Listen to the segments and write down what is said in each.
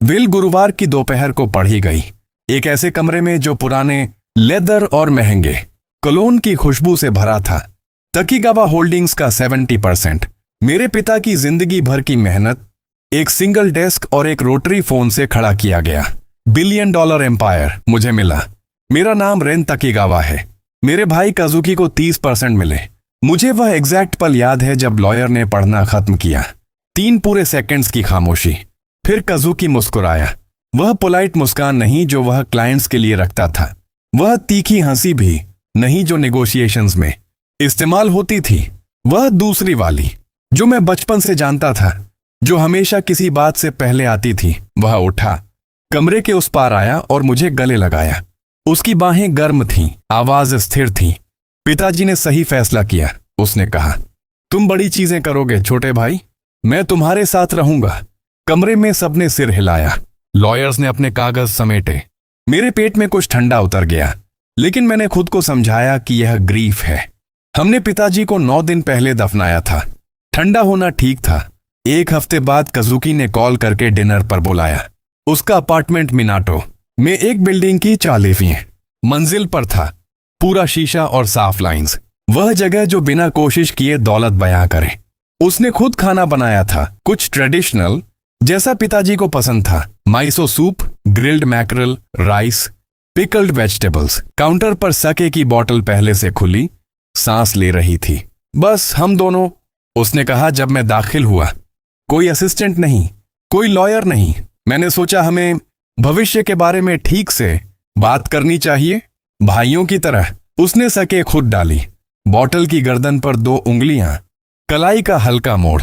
Will गुरुवार की दोपहर को पढ़ी गई, एक ऐसे कमरे में जो पुराने लेदर और महंगे कोलोन की खुशबू से भरा था। तकीगावा होल्डिंग्स का 70%, मेरे पिता की जिंदगी भर की मेहनत, एक सिंगल डेस्क और एक रोटरी फोन से खड़ा किया गया $1 बिलियन एम्पायर मुझे मिला। मेरा नाम रेन तकीगावा है। मेरे भाई काजुकी को 30% मिले। मुझे वह एग्जैक्ट पल याद है जब लॉयर ने पढ़ना खत्म किया। 3 पूरे सेकंड्स की खामोशी, फिर काजुकी मुस्कुराया। वह पोलाइट मुस्कान नहीं जो वह क्लाइंट्स के लिए रखता था, वह तीखी हंसी भी नहीं जो नेगोशिएशंस में इस्तेमाल होती थी, वह दूसरी वाली जो मैं बचपन से जानता था, जो हमेशा किसी बात से पहले आती थी। वह उठा, कमरे के उस पार आया और मुझे गले लगाया। उसकी बाहें गर्म थीं, आवाज स्थिर थी। पिताजी ने सही फैसला किया, उसने कहा। तुम बड़ी चीजें करोगे छोटे भाई, मैं तुम्हारे साथ रहूंगा। कमरे में सबने सिर हिलाया। लॉयर्स ने अपने कागज समेटे। मेरे पेट में कुछ ठंडा उतर गया, लेकिन मैंने खुद को समझाया कि यह ग्रीफ है। हमने पिताजी को 9 दिन पहले दफनाया था। ठंडा होना ठीक था। 1 हफ्ते बाद काजुकी ने कॉल करके डिनर पर बुलाया। उसका अपार्टमेंट मिनाटो में एक बिल्डिंग की 40वीं मंजिल पर था। पूरा शीशा और साफ लाइंस, वह जगह जो बिना कोशिश किए दौलत बयां करे। उसने खुद खाना बनाया था, कुछ ट्रेडिशनल जैसा पिताजी को पसंद था। Miso soup, grilled mackerel, rice, pickled vegetables. Counter पर सके की बोतल पहले से खुली, सांस ले रही थी। बस हम दोनों, उसने कहा जब मैं दाखिल हुआ। कोई असिस्टेंट नहीं, कोई लॉयर नहीं। मैंने सोचा हमें भविष्य के बारे में ठीक से बात करनी चाहिए, भाइयों की तरह। उसने सके खुद डाली, बोतल की गर्दन पर 2 उंगलियां, कलाई का हल्का मोड़।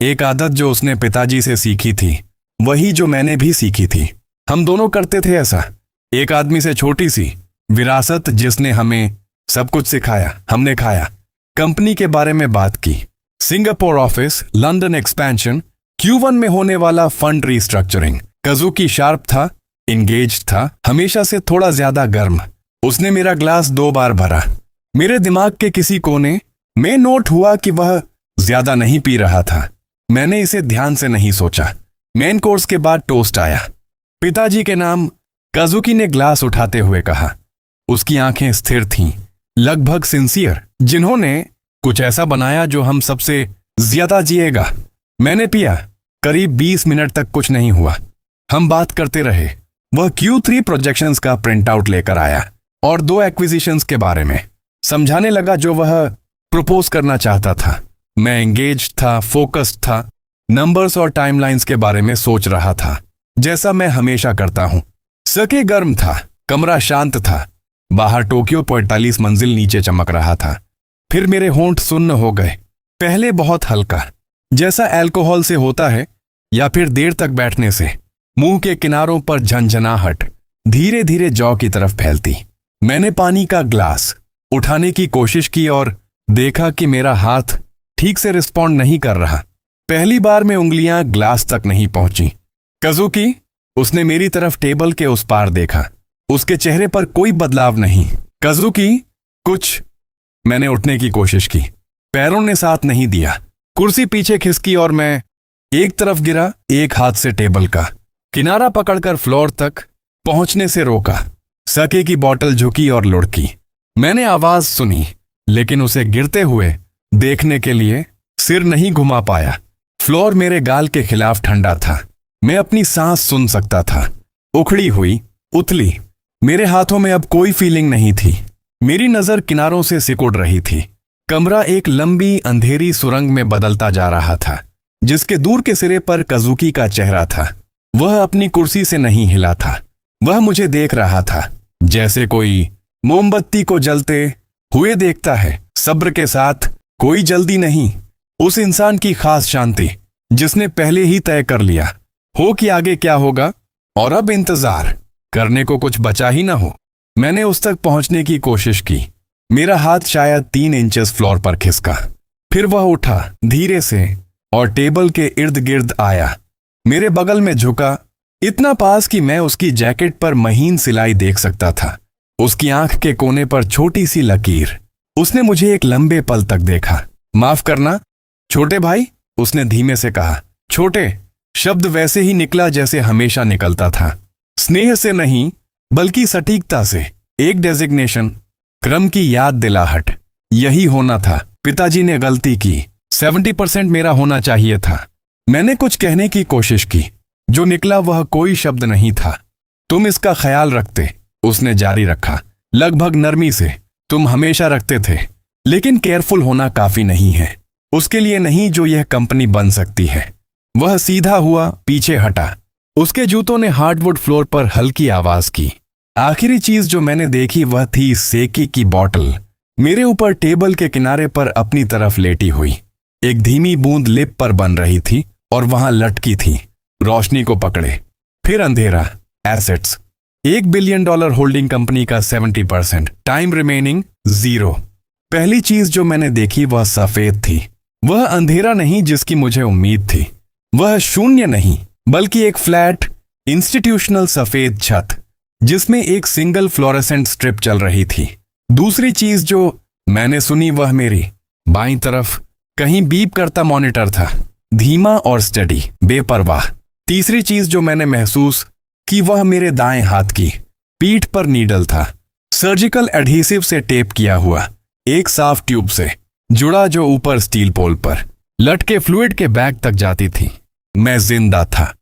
एक आदत जो उसने पिताजी से सीखी थी, वही जो मैंने भी सीखी थी। हम दोनों करते थे ऐसा। एक आदमी से छोटी सी विरासत जिसने हमें सब कुछ सिखाया। हमने खाया, कंपनी के बारे में बात की, Singapore office, London expansion, Q1 में होने वाला फंड रीस्ट्रक्चरिंग। काजुकी शार्प था, इंगेज्ड था, हमेशा से थोड़ा ज्यादा गर्म। उसने मेरा ग्लास 2 बार भरा। मेरे दिमाग के किसी कोने में नोट हुआ कि वह ज्यादा नहीं पी रहा था। मैंने इसे ध्यान से नहीं सोचा। मेन कोर्स के बाद टोस्ट आया। पिताजी के नाम, काजुकी ने ग्लास उठाते हुए कहा। उसकी आंखें स्थिर थीं, लगभग सिंसियर, जिन्होंने कुछ ऐसा बनाया जो हम सबसे ज्यादा जिएगा। मैंने पिया। करीब 20 मिनट तक कुछ नहीं हुआ। हम बात करते रहे। वह Q3 प्रोजेक्शंस का प्रिंट आउट लेकर आया और 2 एक्विजिशंस के बारे में समझाने लगा जो वह प्रपोज करना चाहता था। मैं एंगेज्ड था, फोकस्ड था, नंबर्स और टाइमलाइंस के बारे में सोच रहा था, जैसा मैं हमेशा करता हूं। सके गर्म था, कमरा शांत था। बाहर टोक्यो 45 मंजिल नीचे चमक रहा था। फिर मेरे होंठ सुन्न हो गए। पहले बहुत हल्का, जैसा अल्कोहल से होता है या फिर देर तक बैठने से। मुंह के किनारों पर झंझनाहट धीरे धीरे जौ की तरफ फैलती। मैंने पानी का ग्लास उठाने की कोशिश की और देखा कि मेरा हाथ ठीक से रिस्पॉन्ड नहीं कर रहा। पहली बार में उंगलियां ग्लास तक नहीं पहुंची। काजुकी, उसने मेरी तरफ टेबल के उस पार देखा। उसके चेहरे पर कोई बदलाव नहीं। काजुकी, कुछ। मैंने उठने की कोशिश की, पैरों ने साथ नहीं दिया। कुर्सी पीछे खिसकी और मैं एक तरफ गिरा। एक हाथ से टेबल का किनारा पकड़कर फ्लोर तक पहुंचने से रोका। सके की बोतल झुकी और लुढ़की। मैंने आवाज सुनी, लेकिन उसे गिरते हुए देखने के लिए सिर नहीं घुमा पाया। फ्लोर मेरे गाल के खिलाफ ठंडा था। मैं अपनी सांस सुन सकता था, उखड़ी हुई, उथली। मेरे हाथों में अब कोई फीलिंग नहीं थी। मेरी नजर किनारों से सिकुड़ रही थी। कमरा एक लंबी अंधेरी सुरंग में बदलता जा रहा था, जिसके दूर के सिरे पर काजुकी का चेहरा था। वह अपनी कुर्सी से नहीं हिला था। वह मुझे देख रहा था, जैसे कोई मोमबत्ती को जलते हुए देखता है, सब्र के साथ, कोई जल्दी नहीं। उस इंसान की खास शांति जिसने पहले ही तय कर लिया हो कि आगे क्या होगा, और अब इंतजार करने को कुछ बचा ही ना हो। मैंने उस तक पहुंचने की कोशिश की। मेरा हाथ शायद 3 इंचेस फ्लोर पर खिसका। फिर वह उठा धीरे से और टेबल के इर्द गिर्द आया। मेरे बगल में झुका, इतना पास कि मैं उसकी जैकेट पर महीन सिलाई देख सकता था। उसकी आंख के कोने पर छोटी सी लकीर। उसने मुझे एक लंबे पल तक देखा। माफ करना छोटे भाई, उसने धीमे से कहा। छोटे शब्द वैसे ही निकला जैसे हमेशा निकलता था, स्नेह से नहीं बल्कि सटीकता से। एक डेजिग्नेशन, क्रम की याद दिलाहट। यही होना था। पिताजी ने गलती की। 70% मेरा होना चाहिए था। मैंने कुछ कहने की कोशिश की, जो निकला वह कोई शब्द नहीं था। तुम इसका ख्याल रखते, उसने जारी रखा, लगभग नरमी से। तुम हमेशा रखते थे, लेकिन केयरफुल होना काफी नहीं है। उसके लिए नहीं जो यह कंपनी बन सकती है। वह सीधा हुआ, पीछे हटा। उसके जूतों ने हार्डवुड फ्लोर पर हल्की आवाज की। आखिरी चीज जो मैंने देखी वह थी सेकी की बोतल, मेरे ऊपर टेबल के किनारे पर अपनी तरफ लेटी हुई। एक धीमी बूंद लिप पर बन रही थी और वहां लटकी थी, रोशनी को पकड़े। फिर अंधेरा। एसेट्स, $1 बिलियन होल्डिंग कंपनी का 70%, टाइम रिमेनिंग 0। पहली चीज जो मैंने देखी वह सफेद थी। वह अंधेरा नहीं जिसकी मुझे उम्मीद थी, वह शून्य नहीं बल्कि एक फ्लैट इंस्टीट्यूशनल सफेद छत जिसमें एक सिंगल फ्लोरेसेंट स्ट्रिप चल रही थी। दूसरी चीज जो मैंने सुनी वह मेरी बाईं तरफ कहीं बीप करता मॉनिटर था, धीमा और स्टडी, बेपरवाह। तीसरी चीज जो मैंने महसूस की वह मेरे दाएं हाथ की पीठ पर नीडल था, सर्जिकल एडहेसिव से टेप किया हुआ, एक साफ ट्यूब से जुड़ा जो ऊपर स्टील पोल पर लटके फ्लूइड के बैग तक जाती थी। मैं जिंदा था।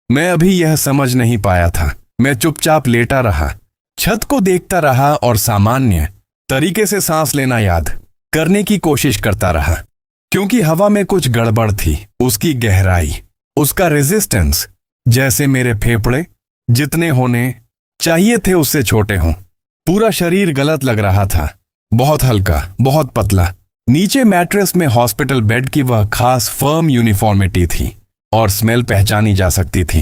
मैं अभी यह समझ नहीं पाया था। मैं चुपचाप लेटा रहा, छत को देखता रहा और सामान्य तरीके से सांस लेना याद करने की कोशिश करता रहा, क्योंकि हवा में कुछ गड़बड़ थी। उसकी गहराई, उसका रेजिस्टेंस, जैसे मेरे फेफड़े जितने होने चाहिए थे उससे छोटे हों। पूरा शरीर गलत लग रहा था, बहुत हल्का, बहुत पतला। नीचे मैट्रेस में हॉस्पिटल बेड की वह खास फर्म यूनिफॉर्मिटी थी और स्मेल पहचानी जा सकती थी,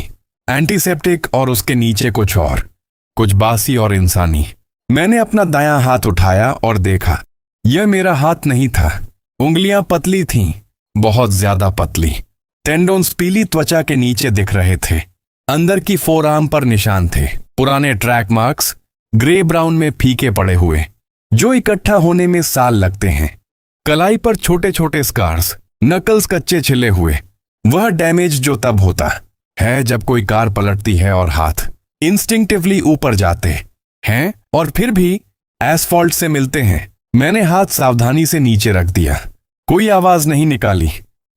एंटीसेप्टिक, और उसके नीचे कुछ और, कुछ बासी और इंसानी। मैंने अपना दायां हाथ उठाया और देखा, यह मेरा हाथ नहीं था। उंगलियां पतली थीं, बहुत ज्यादा पतली। टेंडोन्स पीली त्वचा के नीचे दिख रहे थे। अंदर की फोरआर्म पर निशान थे, पुराने ट्रैक मार्क्स, ग्रे ब्राउन में फीके पड़े हुए, जो इकट्ठा होने में साल लगते हैं। कलाई पर छोटे छोटे स्कार्स, नकल्स कच्चे छिले हुए। वह डैमेज जो तब होता है जब कोई कार पलटती है और हाथ इंस्टिंक्टिवली ऊपर जाते हैं और फिर भी एसफॉल्ट से मिलते हैं। मैंने हाथ सावधानी से नीचे रख दिया, कोई आवाज नहीं निकाली।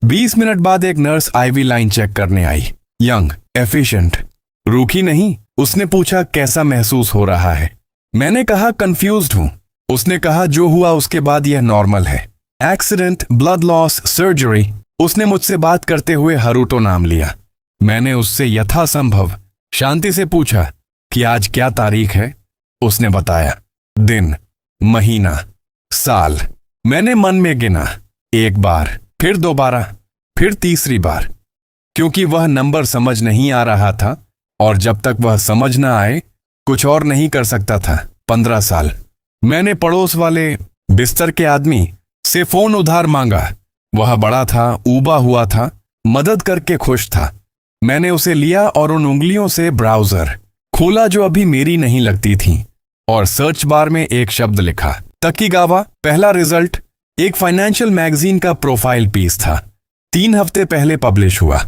20 मिनट बाद एक नर्स आईवी लाइन चेक करने आई, यंग, एफिशिएंट, रूखी नहीं। उसने पूछा कैसा महसूस हो रहा है। मैंने कहा कंफ्यूज्ड हूं। उसने कहा जो हुआ उसके बाद यह नॉर्मल है, एक्सीडेंट, ब्लड लॉस, सर्जरी। उसने मुझसे बात करते हुए हरूटो नाम लिया। मैंने उससे यथासंभव शांति से पूछा कि आज क्या तारीख है। उसने बताया, दिन, महीना, साल। मैंने मन में गिना, एक बार, फिर दोबारा, फिर तीसरी बार, क्योंकि वह नंबर समझ नहीं आ रहा था और जब तक वह समझ न आए कुछ और नहीं कर सकता था। 15 साल। मैंने पड़ोस वाले बिस्तर के आदमी से फोन उधार मांगा। वह बड़ा था, ऊबा हुआ था, मदद करके खुश था। मैंने उसे लिया और उन उंगलियों से ब्राउजर खोला जो अभी मेरी नहीं लगती थी और सर्च बार में एक शब्द लिखा, तकीगावा। पहला रिजल्ट एक फाइनेंशियल मैगजीन का प्रोफाइल पीस था, 3 हफ्ते पहले पब्लिश हुआ।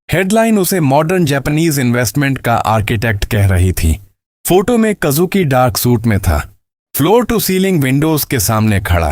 हेडलाइन उसे मॉडर्न जापानीज इन्वेस्टमेंट का आर्किटेक्ट कह रही थी। फोटो में कजुकी डार्क सूट में था, फ्लोर टू सीलिंग विंडोज के सामने खड़ा,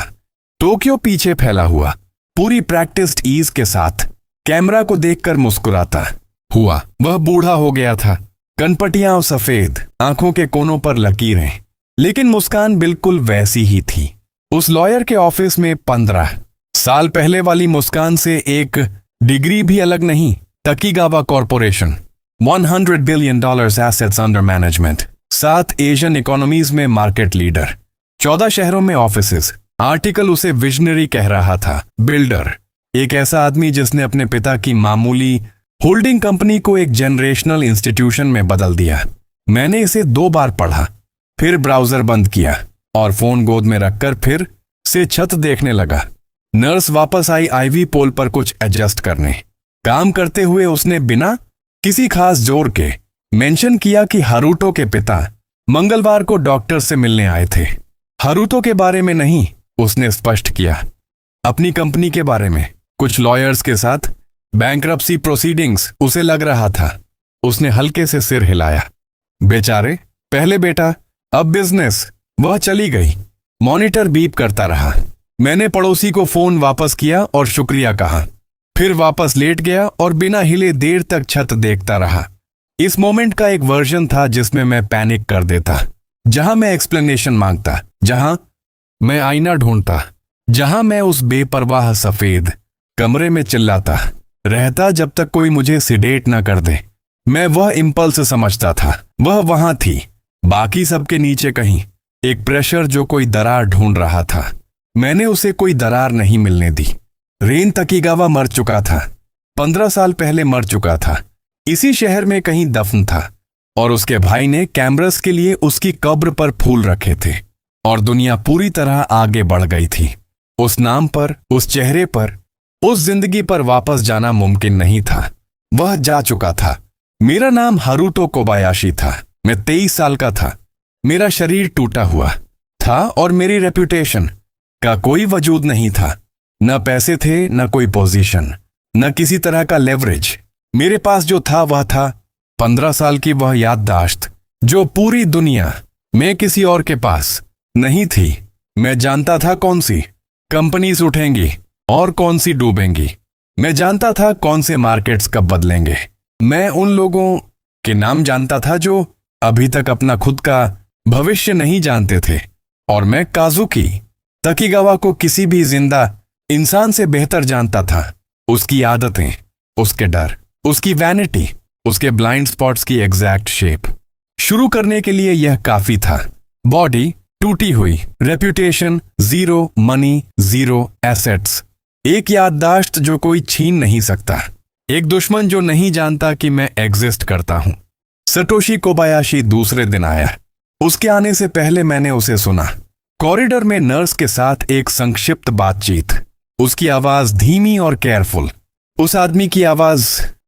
टोक्यो पीछे फैला हुआ, पूरी प्रैक्टिस्ड ईज के साथ कैमरा को देखकर मुस्कुराता हुआ। वह बूढ़ा हो गया था, कनपटियां और सफेद, आंखों के कोनों पर लकीरें, लेकिन मुस्कान बिल्कुल वैसी ही थी। उस लॉयर के ऑफिस में 15 साल पहले वाली मुस्कान से एक डिग्री भी अलग नहीं। Takigawa corporation, $100 billion assets under management, 7 Asian economies में मार्केट लीडर, 14 शहरों में ऑफिसेज। आर्टिकल उसे विजनरी कह रहा था, बिल्डर, एक ऐसा आदमी जिसने अपने पिता की मामूली होल्डिंग कंपनी को एक जनरेशनल इंस्टीट्यूशन में बदल दिया। मैंने इसे 2 बार पढ़ा, फिर ब्राउजर बंद किया और फोन गोद में रखकर फिर से छत देखने लगा। नर्स वापस आई आईवी पोल पर कुछ एडजस्ट करने। काम करते हुए उसने बिना किसी खास जोर के मेंशन किया कि हारुतो के पिता मंगलवार को डॉक्टर से मिलने आए थे। हारुतो के बारे में नहीं, उसने स्पष्ट किया, अपनी कंपनी के बारे में, कुछ लॉयर्स के साथ बैंक्रप्सी प्रोसीडिंग्स उसे लग रहा था। उसने हल्के से सिर हिलाया। बेचारे, पहले बेटा, अब बिजनेस। वह चली गई। मॉनिटर बीप करता रहा। मैंने पड़ोसी को फोन वापस किया और शुक्रिया कहा, फिर वापस लेट गया और बिना हिले देर तक छत देखता रहा। इस मोमेंट का एक वर्जन था जिसमें मैं पैनिक कर देता, जहां मैं एक्सप्लेनेशन मांगता, जहां मैं आईना ढूंढता, जहां मैं उस बेपरवाह सफेद कमरे में चिल्लाता रहता जब तक कोई मुझे सिडेट न कर दे। मैं वह इम्पल्स समझता था, वह वहां थी, बाकी सबके नीचे कहीं, एक प्रेशर जो कोई दरार ढूंढ रहा था। मैंने उसे कोई दरार नहीं मिलने दी। रेन तकीगावा मर चुका था, 15 साल पहले मर चुका था, इसी शहर में कहीं दफन था, और उसके भाई ने कैमरस के लिए उसकी कब्र पर फूल रखे थे, और दुनिया पूरी तरह आगे बढ़ गई थी। उस नाम पर, उस चेहरे पर, उस जिंदगी पर वापस जाना मुमकिन नहीं था। वह जा चुका था। मेरा नाम हारुतो कोबायाशी था। मैं 23 साल का था। मेरा शरीर टूटा हुआ था और मेरी रेपुटेशन का कोई वजूद नहीं था। न पैसे थे, न कोई पोजीशन, न किसी तरह का लेवरेज। मेरे पास जो था वह था 15 साल की वह याददाश्त जो पूरी दुनिया में किसी और के पास नहीं थी। मैं जानता था कौन सी कंपनीज उठेंगी और कौन सी डूबेंगी। मैं जानता था कौन से मार्केट्स कब बदलेंगे। मैं उन लोगों के नाम जानता था जो अभी तक अपना खुद का भविष्य नहीं जानते थे, और मैं काजुकी तकीगावा को किसी भी जिंदा इंसान से बेहतर जानता था। उसकी आदतें, उसके डर, उसकी वैनिटी, उसके ब्लाइंड स्पॉट्स की एग्जैक्ट शेप। शुरू करने के लिए यह काफी था। बॉडी टूटी हुई, reputation zero, money zero, assets, एक याददाश्त जो कोई छीन नहीं सकता, एक दुश्मन जो नहीं जानता कि मैं एग्जिस्ट करता हूं। सटोशी कोबायाशी दूसरे दिन आया। उसके आने से पहले मैंने उसे सुना। कॉरिडोर में नर्स के साथ एक संक्षिप्त बातचीत। उसकी आवाज धीमी और केयरफुल। उस आदमी की आवाज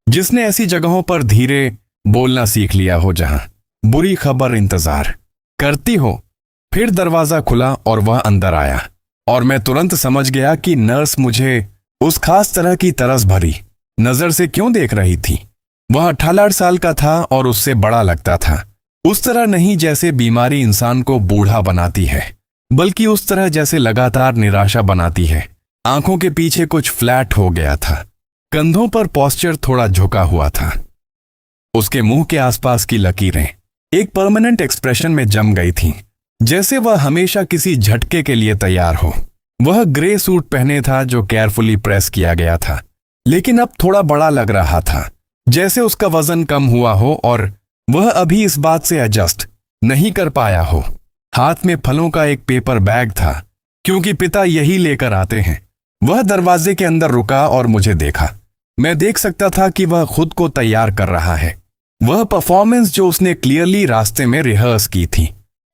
जिसने ऐसी जगहों पर धीरे बोलना सीख लिया हो जहां बुरी खबर इंतजार करती हो। फिर दरवाजा खुला और वह अंदर आया, और मैं तुरंत समझ गया कि नर्स मुझे उस खास तरह की तरस भरी नजर से क्यों देख रही थी। वह 18 साल का था और उससे बड़ा लगता था। उस तरह नहीं जैसे बीमारी इंसान को बूढ़ा बनाती है, बल्कि उस तरह जैसे लगातार निराशा बनाती है। आंखों के पीछे कुछ फ्लैट हो गया था, कंधों पर पोस्चर थोड़ा झुका हुआ था। उसके मुंह के आसपास की लकीरें एक परमानेंट एक्सप्रेशन में जम गई थीं, जैसे वह हमेशा किसी झटके के लिए तैयार हो। वह ग्रे सूट पहने था जो केयरफुली प्रेस किया गया था, लेकिन अब थोड़ा बड़ा लग रहा था, जैसे उसका वजन कम हुआ हो और वह अभी इस बात से एडजस्ट नहीं कर पाया हो। हाथ में फलों का एक पेपर बैग था, क्योंकि पिता यही लेकर आते हैं। वह दरवाजे के अंदर रुका और मुझे देखा। मैं देख सकता था कि वह खुद को तैयार कर रहा है। वह परफॉर्मेंस जो उसने क्लियरली रास्ते में रिहर्स की थी।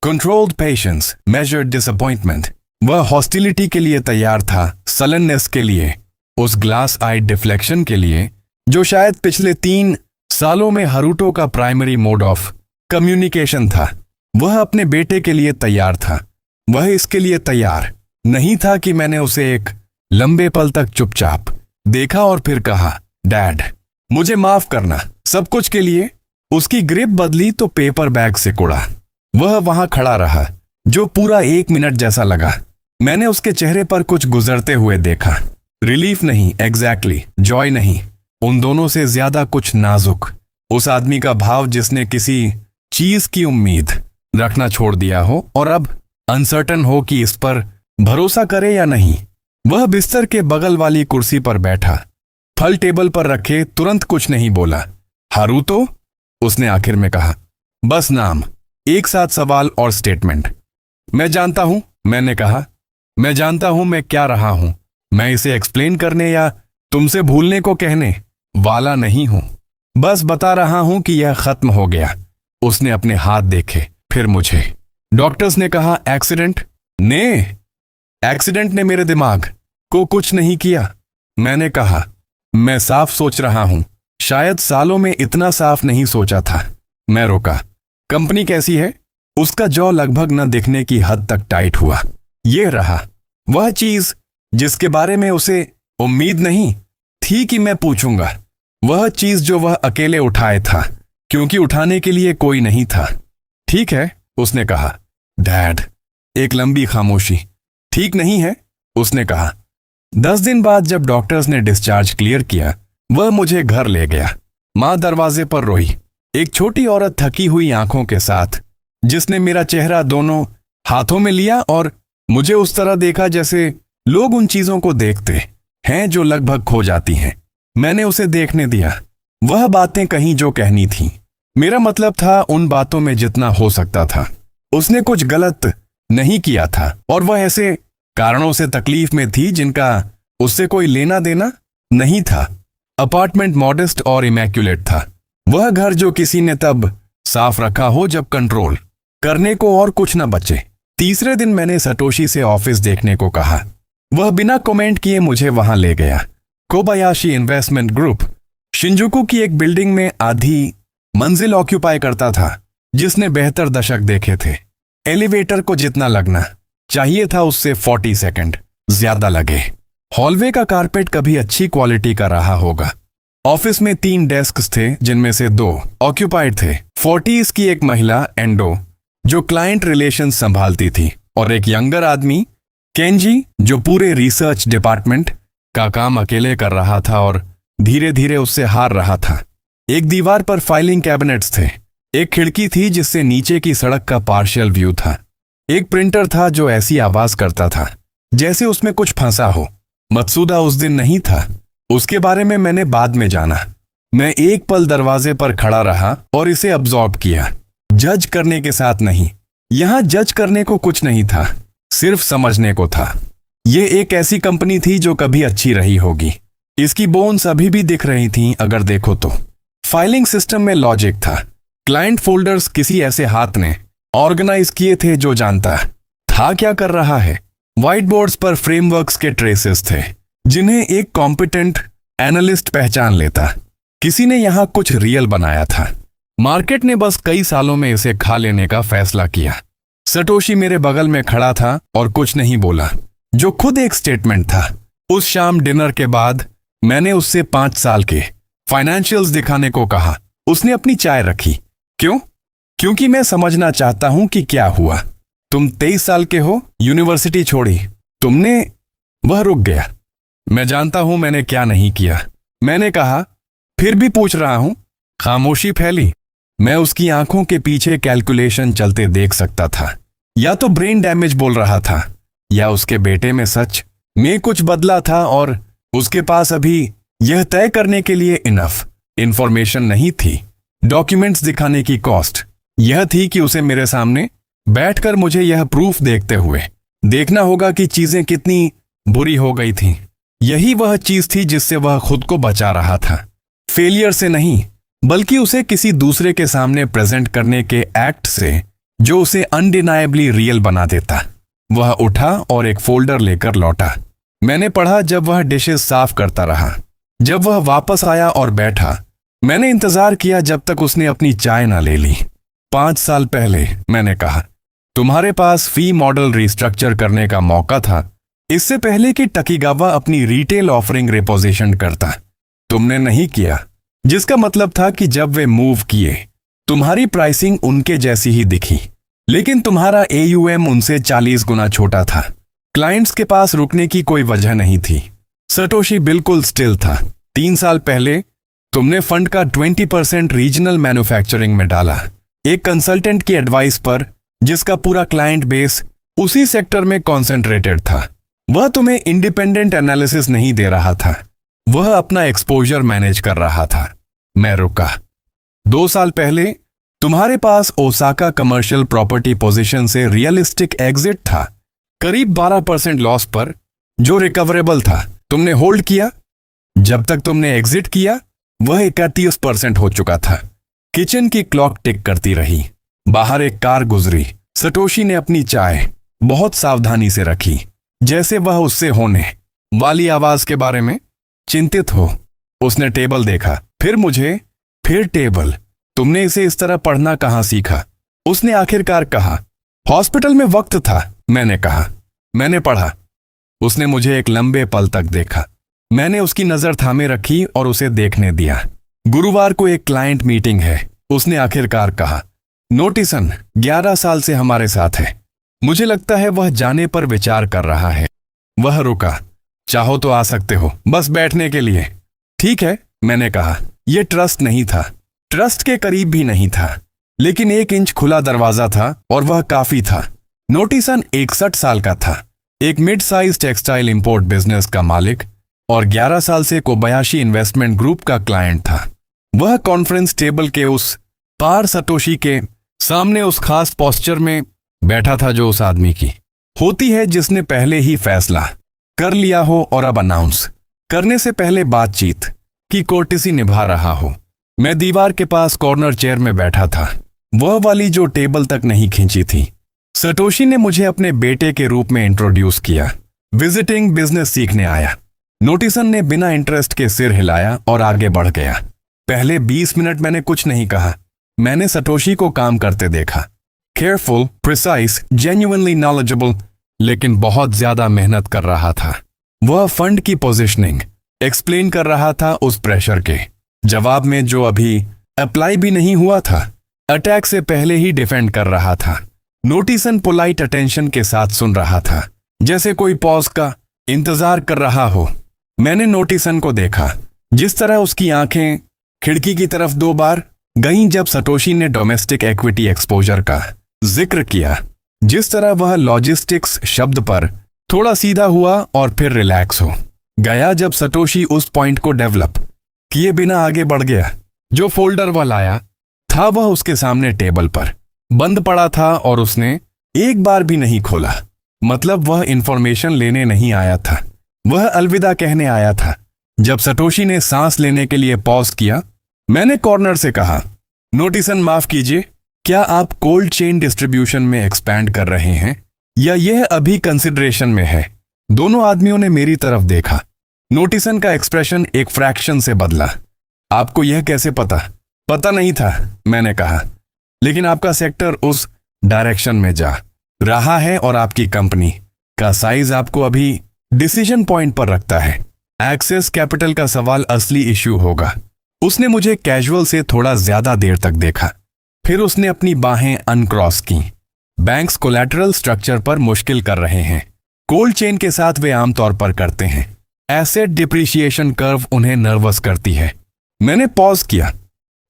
Controlled patience, measured disappointment. वह हॉस्टिलिटी के लिए तैयार था, सलननेस के लिए, उस ग्लास आई डिफ्लेक्शन के लिए जो शायद पिछले 3 सालों में हारुतो का प्राइमरी मोड ऑफ कम्युनिकेशन था। वह अपने बेटे के लिए तैयार था। वह इसके लिए तैयार नहीं था कि मैंने उसे एक लंबे पल तक चुपचाप देखा और फिर कहा, डैड, मुझे माफ करना सब कुछ के लिए। उसकी ग्रिप बदली तो पेपर बैग से कुड़ा। वह वहां खड़ा रहा, जो पूरा 1 मिनट जैसा लगा। मैंने उसके चेहरे पर कुछ गुजरते हुए देखा। रिलीफ नहीं, एग्जैक्टली, जॉय नहीं, उन दोनों से ज्यादा कुछ नाजुक। उस आदमी का भाव जिसने किसी चीज की उम्मीद रखना छोड़ दिया हो और अब अनसर्टन हो कि इस पर भरोसा करे या नहीं। वह बिस्तर के बगल वाली कुर्सी पर बैठा, फल टेबल पर रखे, तुरंत कुछ नहीं बोला। हारुतो, उसने आखिर में कहा, बस नाम, एक साथ सवाल और स्टेटमेंट। मैं जानता हूं, मैंने कहा, मैं जानता हूं मैं क्या रहा हूं। मैं इसे एक्सप्लेन करने या तुमसे भूलने को कहने वाला नहीं हूं। बस बता रहा हूं कि यह खत्म हो गया। उसने अपने हाथ देखे, फिर मुझे। डॉक्टर्स ने कहा एक्सीडेंट ने मेरे दिमाग को कुछ नहीं किया। मैंने कहा, मैं साफ सोच रहा हूं, शायद सालों में इतना साफ नहीं सोचा था। मैं रुका। कंपनी कैसी है? उसका जॉ लगभग न दिखने की हद तक टाइट हुआ। ये रहा वह चीज जिसके बारे में उसे उम्मीद नहीं थी कि मैं पूछूंगा, वह चीज जो वह अकेले उठाए था, क्योंकि उठाने के लिए कोई नहीं था। ठीक है, उसने कहा। डैड। एक लंबी खामोशी। ठीक नहीं है, उसने कहा। 10 दिन बाद जब डॉक्टर्स ने डिस्चार्ज क्लियर किया, वह मुझे घर ले गया। माँ दरवाजे पर रोई, एक छोटी औरत थकी हुई आंखों के साथ, जिसने मेरा चेहरा दोनों हाथों में लिया और मुझे उस तरह देखा जैसे लोग उन चीजों को देखते हैं जो लगभग खो जाती हैं। मैंने उसे देखने दिया। वह बातें कहीं जो कहनी थी। मेरा मतलब था उन बातों में जितना हो सकता था। उसने कुछ गलत नहीं किया था और वह ऐसे कारणों से तकलीफ में थी जिनका उससे कोई लेना देना नहीं था। अपार्टमेंट मॉडेस्ट और इमैक्युलेट था। वह घर जो किसी ने तब साफ रखा हो जब कंट्रोल करने को और कुछ न बचे। तीसरे दिन मैंने सटोशी से ऑफिस देखने को कहा। वह बिना कमेंट किए मुझे वहां ले गया। कोबायाशी इन्वेस्टमेंट ग्रुप शिंजुकू की एक बिल्डिंग में आधी मंजिल ऑक्यूपाई करता था, जिसने बेहतर दशक देखे थे। एलिवेटर को जितना लगना चाहिए था उससे 40 सेकंड ज्यादा लगे। हॉलवे का कारपेट कभी अच्छी क्वालिटी का रहा होगा। ऑफिस में 3 डेस्क्स थे, जिनमें से 2 ऑक्यूपाइड थे। 40s की एक महिला एंडो जो क्लाइंट रिलेशन संभालती थी, और एक यंगर आदमी केंजी जो पूरे रिसर्च डिपार्टमेंट का काम अकेले कर रहा था और धीरे धीरे उससे हार रहा था। एक दीवार पर फाइलिंग कैबिनेट्स थे। एक खिड़की थी जिससे नीचे की सड़क का पार्शियल व्यू था। एक प्रिंटर था जो ऐसी आवाज करता था जैसे उसमें कुछ फंसा हो। मत्सुदा उस दिन नहीं था। उसके बारे में मैंने बाद में जाना। मैं एक पल दरवाजे पर खड़ा रहा और इसे अब्सॉर्ब किया, जज करने के साथ नहीं। यहां जज करने को कुछ नहीं था, सिर्फ समझने को था। यह एक ऐसी कंपनी थी जो कभी अच्छी रही होगी। इसकी बोन्स अभी भी दिख रही थीं अगर देखो तो। फाइलिंग सिस्टम में लॉजिक था। क्लाइंट फोल्डर्स किसी ऐसे हाथ ने ऑर्गेनाइज किए थे जो जानता था क्या कर रहा है। व्हाइट बोर्ड्स पर फ्रेमवर्क्स के ट्रेसेस थे जिन्हें एक कॉम्पिटेंट एनालिस्ट पहचान लेता। किसी ने यहां कुछ रियल बनाया था। मार्केट ने बस कई सालों में इसे खा लेने का फैसला किया। सटोशी मेरे बगल में खड़ा था और कुछ नहीं बोला, जो खुद एक स्टेटमेंट था। उस शाम डिनर के बाद मैंने उससे 5 साल के फाइनेंशियल्स दिखाने को कहा। उसने अपनी चाय रखी। क्यों? क्योंकि मैं समझना चाहता हूं कि क्या हुआ। तुम 23 साल के हो, यूनिवर्सिटी छोड़ी तुमने। वह रुक गया। मैं जानता हूं मैंने क्या नहीं किया, मैंने कहा। फिर भी पूछ रहा हूं। खामोशी फैली। मैं उसकी आंखों के पीछे कैलकुलेशन चलते देख सकता था। या तो ब्रेन डैमेज बोल रहा था, या उसके बेटे में सच में कुछ बदला था और उसके पास अभी यह तय करने के लिए इनफ इंफॉर्मेशन नहीं थी। डॉक्यूमेंट्स दिखाने की कॉस्ट यह थी कि उसे मेरे सामने बैठकर मुझे यह प्रूफ देखते हुए देखना होगा कि चीजें कितनी बुरी हो गई थीं। यही वह चीज थी जिससे वह खुद को बचा रहा था। फेलियर से नहीं, बल्कि उसे किसी दूसरे के सामने प्रेजेंट करने के एक्ट से जो उसे अनडिनायबली रियल बना देता। वह उठा और एक फोल्डर लेकर लौटा। मैंने पढ़ा जब वह डिशेस साफ करता रहा। जब वह वापस आया और बैठा, मैंने इंतजार किया जब तक उसने अपनी चाय ना ले ली। 5 साल पहले मैंने कहा, तुम्हारे पास फी मॉडल रिस्ट्रक्चर करने का मौका था, इससे पहले कि टकीगावा अपनी रिटेल ऑफरिंग रिपोजिशन करता। तुमने नहीं किया, जिसका मतलब था कि जब वे मूव किए, तुम्हारी प्राइसिंग उनके जैसी ही दिखी, लेकिन तुम्हारा AUM उनसे 40 गुना छोटा था। क्लाइंट्स के पास रुकने की कोई वजह नहीं थी। सटोशी बिल्कुल स्टिल था। 3 साल पहले तुमने फंड का 20% रीजनल मैन्युफैक्चरिंग में डाला, एक कंसल्टेंट की एडवाइस पर जिसका पूरा क्लाइंट बेस उसी सेक्टर में कॉन्सेंट्रेटेड था। वह तुम्हें इंडिपेंडेंट एनालिसिस नहीं दे रहा था, वह अपना एक्सपोजर मैनेज कर रहा था। मैं रुका। 2 साल पहले तुम्हारे पास ओसाका कमर्शियल प्रॉपर्टी पोजीशन से रियलिस्टिक एग्जिट था, करीब 12% लॉस पर, जो रिकवरेबल था। तुमने होल्ड किया। जब तक तुमने एग्जिट किया, वह 31% हो चुका था। किचन की क्लॉक टिक करती रही। बाहर एक कार गुजरी। सटोशी ने अपनी चाय बहुत सावधानी से रखी, जैसे वह उससे होने वाली आवाज के बारे में चिंतित हो। उसने टेबल देखा, फिर मुझे, फिर टेबल। तुमने इसे इस तरह पढ़ना कहां सीखा? उसने आखिरकार कहा। हॉस्पिटल में वक्त था, मैंने कहा। मैंने पढ़ा। उसने मुझे एक लंबे पल तक देखा। मैंने उसकी नजर थामे रखी और उसे देखने दिया। गुरुवार को एक क्लाइंट मीटिंग है, उसने आखिरकार कहा। नोटिसन 11 साल से हमारे साथ है। मुझे लगता है वह जाने पर विचार कर रहा है। वह रुका। चाहो तो आ सकते हो, बस बैठने के लिए। ठीक है, मैंने कहा। यह ट्रस्ट नहीं था, ट्रस्ट के करीब भी नहीं था, लेकिन 1 इंच खुला दरवाजा था और वह काफी था। नोटिसन 61 साल का था, एक mid size textile import business का मालिक और 11 साल से कोबायाशी इन्वेस्टमेंट ग्रुप का क्लाइंट था। वह कॉन्फ्रेंस टेबल के उस पार सतोशी के सामने उस खास पोस्चर में बैठा था जो उस आदमी की होती है जिसने पहले ही फैसला कर लिया हो और अब अनाउंस करने से पहले बातचीत की कोर्टेसी निभा रहा हो। मैं दीवार के पास कॉर्नर चेयर में बैठा था, वह वाली जो टेबल तक नहीं खींची थी। सतोशी ने मुझे अपने बेटे के रूप में इंट्रोड्यूस किया। विजिटिंग बिजनेस सीखने आया। नोटिसन ने बिना इंटरेस्ट के सिर हिलाया और आगे बढ़ गया। पहले 20 मिनट मैंने कुछ नहीं कहा। मैंने सतोशी को काम करते देखा। केयरफुल, प्रिसाइज, जेन्युइनली नॉलेजेबल, लेकिन बहुत ज्यादा मेहनत कर रहा था। वह फंड की पोजीशनिंग एक्सप्लेन कर रहा था उस प्रेशर के जवाब में जो अभी अप्लाई भी नहीं हुआ था। अटैक से पहले ही डिफेंड कर रहा था। नोटिसन पोलाइट अटेंशन के साथ सुन रहा था, जैसे कोई पॉज का इंतजार कर रहा हो। मैंने नोटिसन को देखा, जिस तरह उसकी आंखें खिड़की की तरफ 2 बार गईं जब सतोशी ने डोमेस्टिक इक्विटी एक्सपोजर का जिक्र किया, जिस तरह वह लॉजिस्टिक्स शब्द पर थोड़ा सीधा हुआ और फिर रिलैक्स हो गया जब सतोशी उस पॉइंट को डेवलप किए बिना आगे बढ़ गया। जो फोल्डर वह लाया था वह उसके सामने टेबल पर बंद पड़ा था और उसने एक बार भी नहीं खोला। मतलब वह इंफॉर्मेशन लेने नहीं आया था, वह अलविदा कहने आया था। जब सतोशी ने सांस लेने के लिए पॉज किया, मैंने कॉर्नर से कहा, नोटिसन माफ कीजिए, क्या आप कोल्ड चेन डिस्ट्रीब्यूशन में एक्सपैंड कर रहे हैं या यह अभी कंसिडरेशन में है? दोनों आदमियों ने मेरी तरफ देखा। नोटिसन का एक्सप्रेशन एक फ्रैक्शन से बदला। आपको यह कैसे पता? पता नहीं था, मैंने कहा, लेकिन आपका सेक्टर उस डायरेक्शन में जा रहा है और आपकी कंपनी का साइज आपको अभी डिसीजन पॉइंट पर रखता है। एक्सेस कैपिटल का सवाल असली इश्यू होगा। उसने मुझे कैजुअल से थोड़ा ज्यादा देर तक देखा, फिर उसने अपनी बाहें अनक्रॉस की। बैंक्स कोलैटरल स्ट्रक्चर पर मुश्किल कर रहे हैं। कोल्ड चेन के साथ वे आमतौर पर करते हैं। एसेट डिप्रिसिएशन कर्व उन्हें नर्वस करती है। मैंने पॉज किया।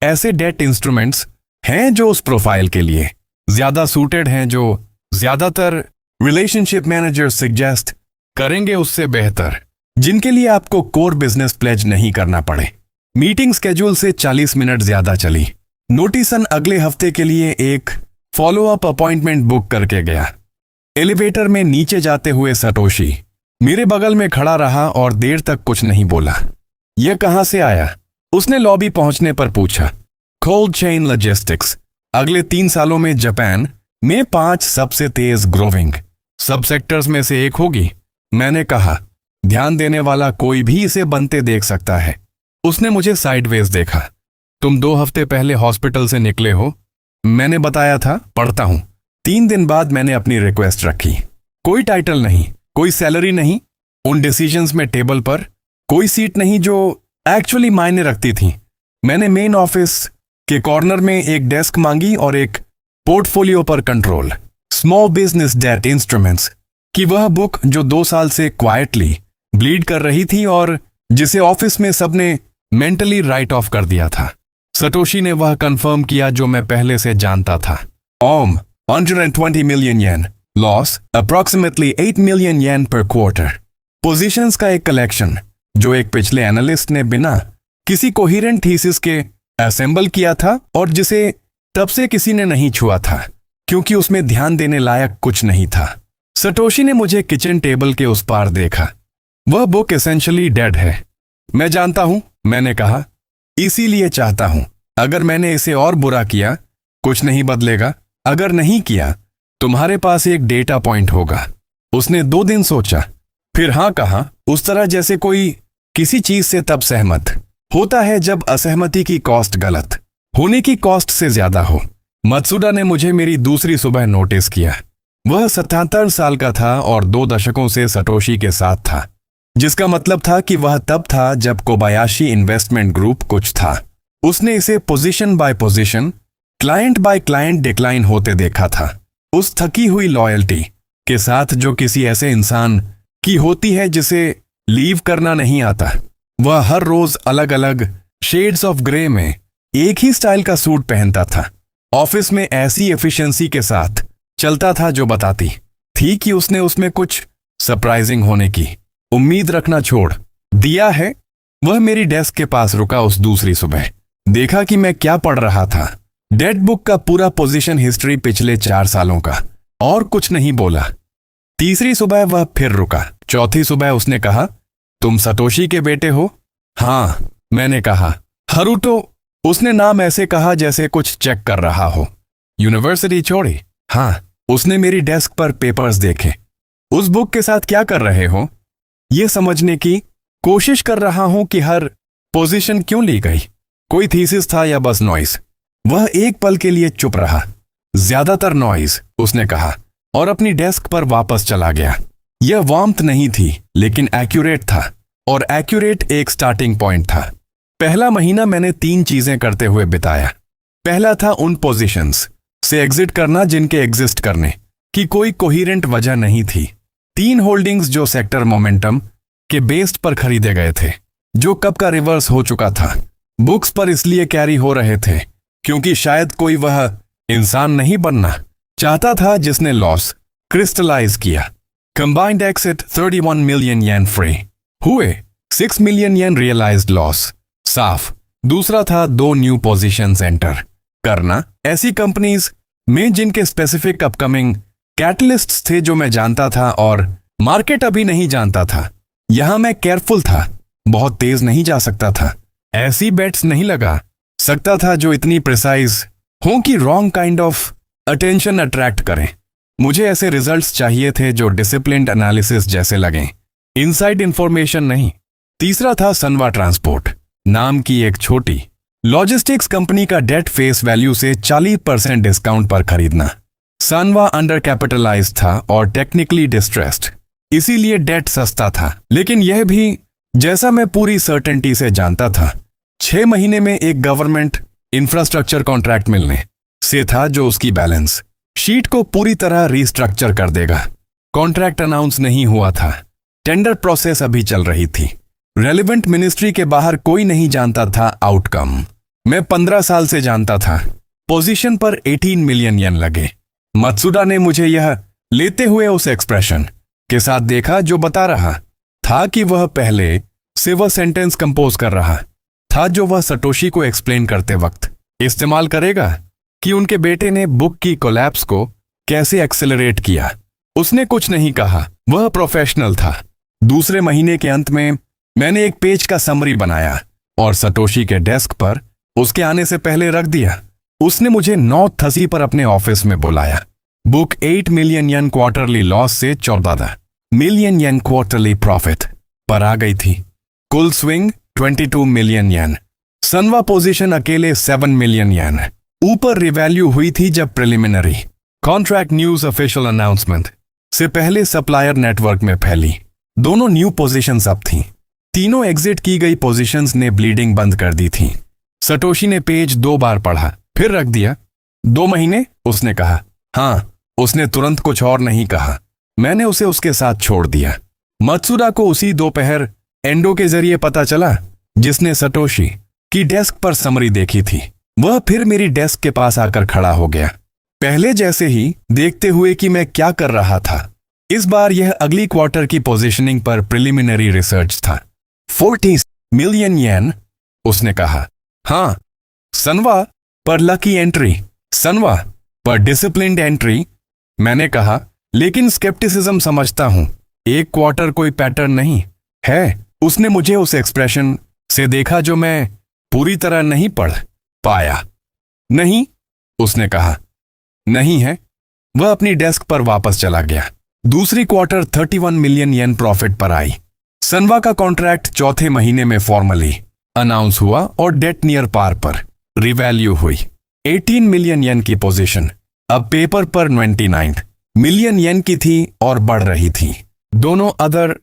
ऐसे डेट इंस्ट्रूमेंट्स हैं जो उस प्रोफाइल के लिए ज्यादा सूटेड हैं, जो ज्यादातर रिलेशनशिप मैनेजर सजेस्ट करेंगे उससे बेहतर, जिनके लिए आपको कोर बिजनेस प्लेज नहीं करना पड़े। मीटिंग स्केड्यूल से 40 मिनट ज्यादा चली। नोटिसन अगले हफ्ते के लिए एक फॉलो अप अपॉइंटमेंट बुक करके गया। एलिवेटर में नीचे जाते हुए सतोशी मेरे बगल में खड़ा रहा और देर तक कुछ नहीं बोला। यह कहां से आया? उसने लॉबी पहुंचने पर पूछा। कोल्ड चेन लॉजिस्टिक्स अगले 3 सालों में जापान में 5 सबसे तेज ग्रोविंग सब सेक्टर्स में से एक होगी। मैंने कहा, ध्यान देने वाला कोई भी इसे बनते देख सकता है। उसने मुझे साइडवेज देखा। तुम 2 हफ्ते पहले हॉस्पिटल से निकले हो? मैंने बताया था, पढ़ता हूं। 3 दिन बाद मैंने अपनी रिक्वेस्ट रखी। कोई टाइटल नहीं, कोई सैलरी नहीं, उन डिसीजंस में टेबल पर कोई सीट नहीं जो एक्चुअली मायने रखती थी। मैंने मेन ऑफिस के कॉर्नर में एक डेस्क मांगी और एक पोर्टफोलियो पर control small business debt instruments की वह बुक जो 2 साल से क्वाइटली ब्लीड कर रही थी और जिसे ऑफिस में सबने मेंटली राइट ऑफ कर दिया था। सतोशी ने वह कंफर्म किया जो मैं पहले से जानता था। ओम 120 मिलियन येन लॉस, अप्रॉक्सीमेटली 8 मिलियन येन पर क्वार्टर। पोजीशंस का एक कलेक्शन जो एक पिछले एनालिस्ट ने बिना किसी कोहिरेंट थीसिस के असेंबल किया था और जिसे तब से किसी ने नहीं छुआ था क्योंकि उसमें ध्यान देने लायक कुछ नहीं था। सतोशी ने मुझे किचन टेबल के उस पार देखा। वह बुक एसेंशियली डेड है। मैं जानता हूं, मैंने कहा, इसीलिए चाहता हूं। अगर मैंने इसे और बुरा किया, कुछ नहीं बदलेगा। अगर नहीं किया, तुम्हारे पास एक डेटा पॉइंट होगा। उसने 2 दिन सोचा, फिर हां कहा, उस तरह जैसे कोई किसी चीज से तब सहमत होता है जब असहमति की कॉस्ट गलत होने की कॉस्ट से ज्यादा हो। मत्सुदा ने मुझे मेरी दूसरी सुबह नोटिस किया। वह 77 साल का था और 2 दशकों से सतोशी के साथ था। जिसका मतलब था कि वह तब था जब कोबायाशी इन्वेस्टमेंट ग्रुप कुछ था। उसने इसे position by position, client by client decline होते देखा था, उस थकी हुई लॉयल्टी के साथ जो किसी ऐसे इंसान की होती है जिसे लीव करना नहीं आता। वह हर रोज अलग अलग शेड्स ऑफ ग्रे में एक ही स्टाइल का सूट पहनता था, ऑफिस में ऐसी एफिशिएंसी के साथ चलता था जो बताती थी कि उसने उसमें कुछ सरप्राइजिंग होने की उम्मीद रखना छोड़ दिया है। वह मेरी डेस्क के पास रुका उस दूसरी सुबह, देखा कि मैं क्या पढ़ रहा था, डेट बुक का पूरा पोजीशन हिस्ट्री पिछले 4 सालों का, और कुछ नहीं बोला। तीसरी सुबह वह फिर रुका। चौथी सुबह उसने कहा, तुम सतोशी के बेटे हो? हाँ, मैंने कहा। हरुतो? उसने नाम ऐसे कहा जैसे कुछ चेक कर रहा हो। यूनिवर्सिटी छोड़ी? हाँ। उसने मेरी डेस्क पर पेपर्स देखे। उस बुक के साथ क्या कर रहे हो? यह समझने की कोशिश कर रहा हूं कि हर पोजीशन क्यों ली गई, कोई थीसिस था या बस नॉइस। वह एक पल के लिए चुप रहा। ज्यादातर नॉइस, उसने कहा, और अपनी डेस्क पर वापस चला गया। यह वार्मथ नहीं थी, लेकिन एक्यूरेट था, और एक्यूरेट एक स्टार्टिंग पॉइंट था। पहला महीना मैंने 3 चीजें करते हुए बिताया। पहला था उन पोजीशंस से एग्जिट करना जिनके एग्जिस्ट करने की कोई कोहिरेंट वजह नहीं थी। 3 होल्डिंग्स जो सेक्टर मोमेंटम के बेस्ड पर खरीदे गए थे, जो कब का रिवर्स हो चुका था। बुक्स पर इसलिए कैरी हो रहे थे क्योंकि शायद कोई वह इंसान नहीं बनना चाहता था जिसने लॉस क्रिस्टलाइज किया। कंबाइंड एक्सिट 31 मिलियन येन फ्री हुए, 6 मिलियन येन रियलाइज्ड लॉस साफ। दूसरा था 2 न्यू पोजीशंस एंटर करना, ऐसी कंपनीज में जिनके स्पेसिफिक अपकमिंग कैटलिस्ट्स थे जो मैं जानता था और मार्केट अभी नहीं जानता था। यहां मैं केयरफुल था, बहुत तेज नहीं जा सकता था, ऐसी बेट्स नहीं लगा सकता था जो इतनी प्रिसाइज हों कि wrong kind of attention attract करें। मुझे ऐसे रिजल्ट्स चाहिए थे जो डिसिप्लिन्ड एनालिसिस जैसे लगें, इनसाइड इंफॉर्मेशन नहीं। तीसरा था सनवा ट्रांसपोर्ट नाम की एक छोटी लॉजिस्टिक्स कंपनी का डेट फेस वैल्यू से 40% डिस्काउंट पर खरीदना। सनवा अंडर कैपिटलाइज्ड था और टेक्निकली डिस्ट्रेस्ड, इसीलिए डेट सस्ता था। लेकिन यह भी, जैसा मैं पूरी सर्टेनिटी से जानता था, 6 महीने में एक गवर्नमेंट इंफ्रास्ट्रक्चर कॉन्ट्रैक्ट मिलने से था जो उसकी बैलेंस शीट को पूरी तरह रीस्ट्रक्चर कर देगा। कॉन्ट्रैक्ट अनाउंस नहीं हुआ था, टेंडर प्रोसेस अभी चल रही थी, रेलिवेंट मिनिस्ट्री के बाहर कोई नहीं जानता था आउटकम। मैं 15 साल से जानता था। पोजीशन पर 18 मिलियन येन लगे। मत्सुदा ने मुझे यह लेते हुए उस एक्सप्रेशन के साथ देखा जो बता रहा था कि वह पहले से वह सेंटेंस कंपोज कर रहा था जो वह सटोशी को एक्सप्लेन करते वक्त इस्तेमाल करेगा कि उनके बेटे ने बुक की कोलैप्स को कैसे एक्सेलरेट किया। उसने कुछ नहीं कहा, वह प्रोफेशनल था। दूसरे महीने के अंत में मैंने एक पेज का समरी बनाया और सटोशी के डेस्क पर उसके आने से पहले रख दिया। उसने मुझे 9:30 पर अपने ऑफिस में बुलाया। बुक 8 मिलियन येन क्वार्टरली लॉस से 14 मिलियन येन क्वार्टरली प्रॉफिट पर आ गई थी। कुल स्विंग 22 मिलियन येन। सनवा पोजीशन अकेले 7 मिलियन येन ऊपर रिवैल्यू हुई थी जब preliminary contract news official announcement से पहले सप्लायर नेटवर्क में फैली। दोनों न्यू पोजीशंस अब थीं। तीनों एग्जिट की गई पोजीशंस ने ब्लीडिंग बंद कर दी थी। सटोशी ने पेज 2 बार पढ़ा, फिर रख दिया। 2 महीने? उसने कहा। हाँ। उसने तुरंत कुछ और नहीं कहा। मैंने उसे उसके साथ छोड़ दिया। मत्सुदा को उसी दोपहर एंडो के जरिए पता चला जिसने सटोशी की डेस्क पर समरी देखी थी। वह फिर मेरी डेस्क के पास आकर खड़ा हो गया, पहले जैसे ही देखते हुए कि मैं क्या कर रहा था। इस बार यह अगली क्वार्टर की पोजीशनिंग पर प्रिलिमिनरी रिसर्च था। 40 मिलियन येन, उसने कहा। हाँ। सनवा पर लकी एंट्री, सनवा पर डिसिप्लिन्ड एंट्री, मैंने कहा। लेकिन स्केप्टिसिज्म समझता हूं, एक क्वार्टर कोई पैटर्न नहीं है। उसने मुझे उस एक्सप्रेशन से देखा जो मैं पूरी तरह नहीं पढ़ पाया। नहीं, उसने कहा। नहीं है। वह अपनी डेस्क पर वापस चला गया। दूसरी क्वार्टर 31 मिलियन येन प्रॉफिट पर आई। सनवा का कॉन्ट्रैक्ट चौथे महीने में फॉर्मली अनाउंस हुआ और डेट नियर पार पर रिवैल्यू हुई। 18 मिलियन येन की पोजीशन अब पेपर पर 29 मिलियन येन की थी और बढ़ रही थी। दोनों अदर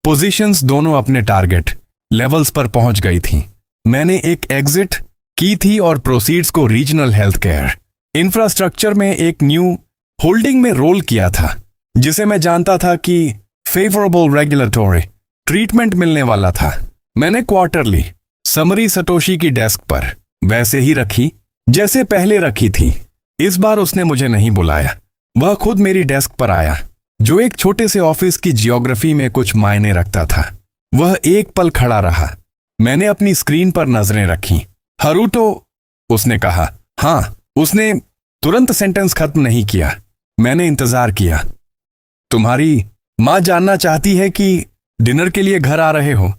पोजीशंस दोनों अपने टारगेट लेवल्स पर पहुंच गई थीं। मैंने एक एग्जिट की थी और प्रोसीड्स को रीजनल हेल्थ केयर इंफ्रास्ट्रक्चर में एक न्यू होल्डिंग में रोल किया था, जिसे मैं जानता था कि फेवरेबल रेगुलेटरी ट्रीटमेंट मिलने वाला था। मैंने क्वार्टरली समरी सटोशी की डेस्क पर वैसे ही रखी जैसे पहले रखी थी। इस बार उसने मुझे नहीं बुलाया, वह खुद मेरी डेस्क पर आया, जो एक छोटे से ऑफिस की जियोग्राफी में कुछ मायने रखता था। वह एक पल खड़ा रहा। मैंने अपनी स्क्रीन पर नजरें रखी। हरूटो, उसने कहा। हाँ, उसने तुरंत सेंटेंस खत्म नहीं किया। मैंने इंतजार किया। तुम्हारी माँ जानना चाहती है कि डिनर के लिए घर आ रहे हो?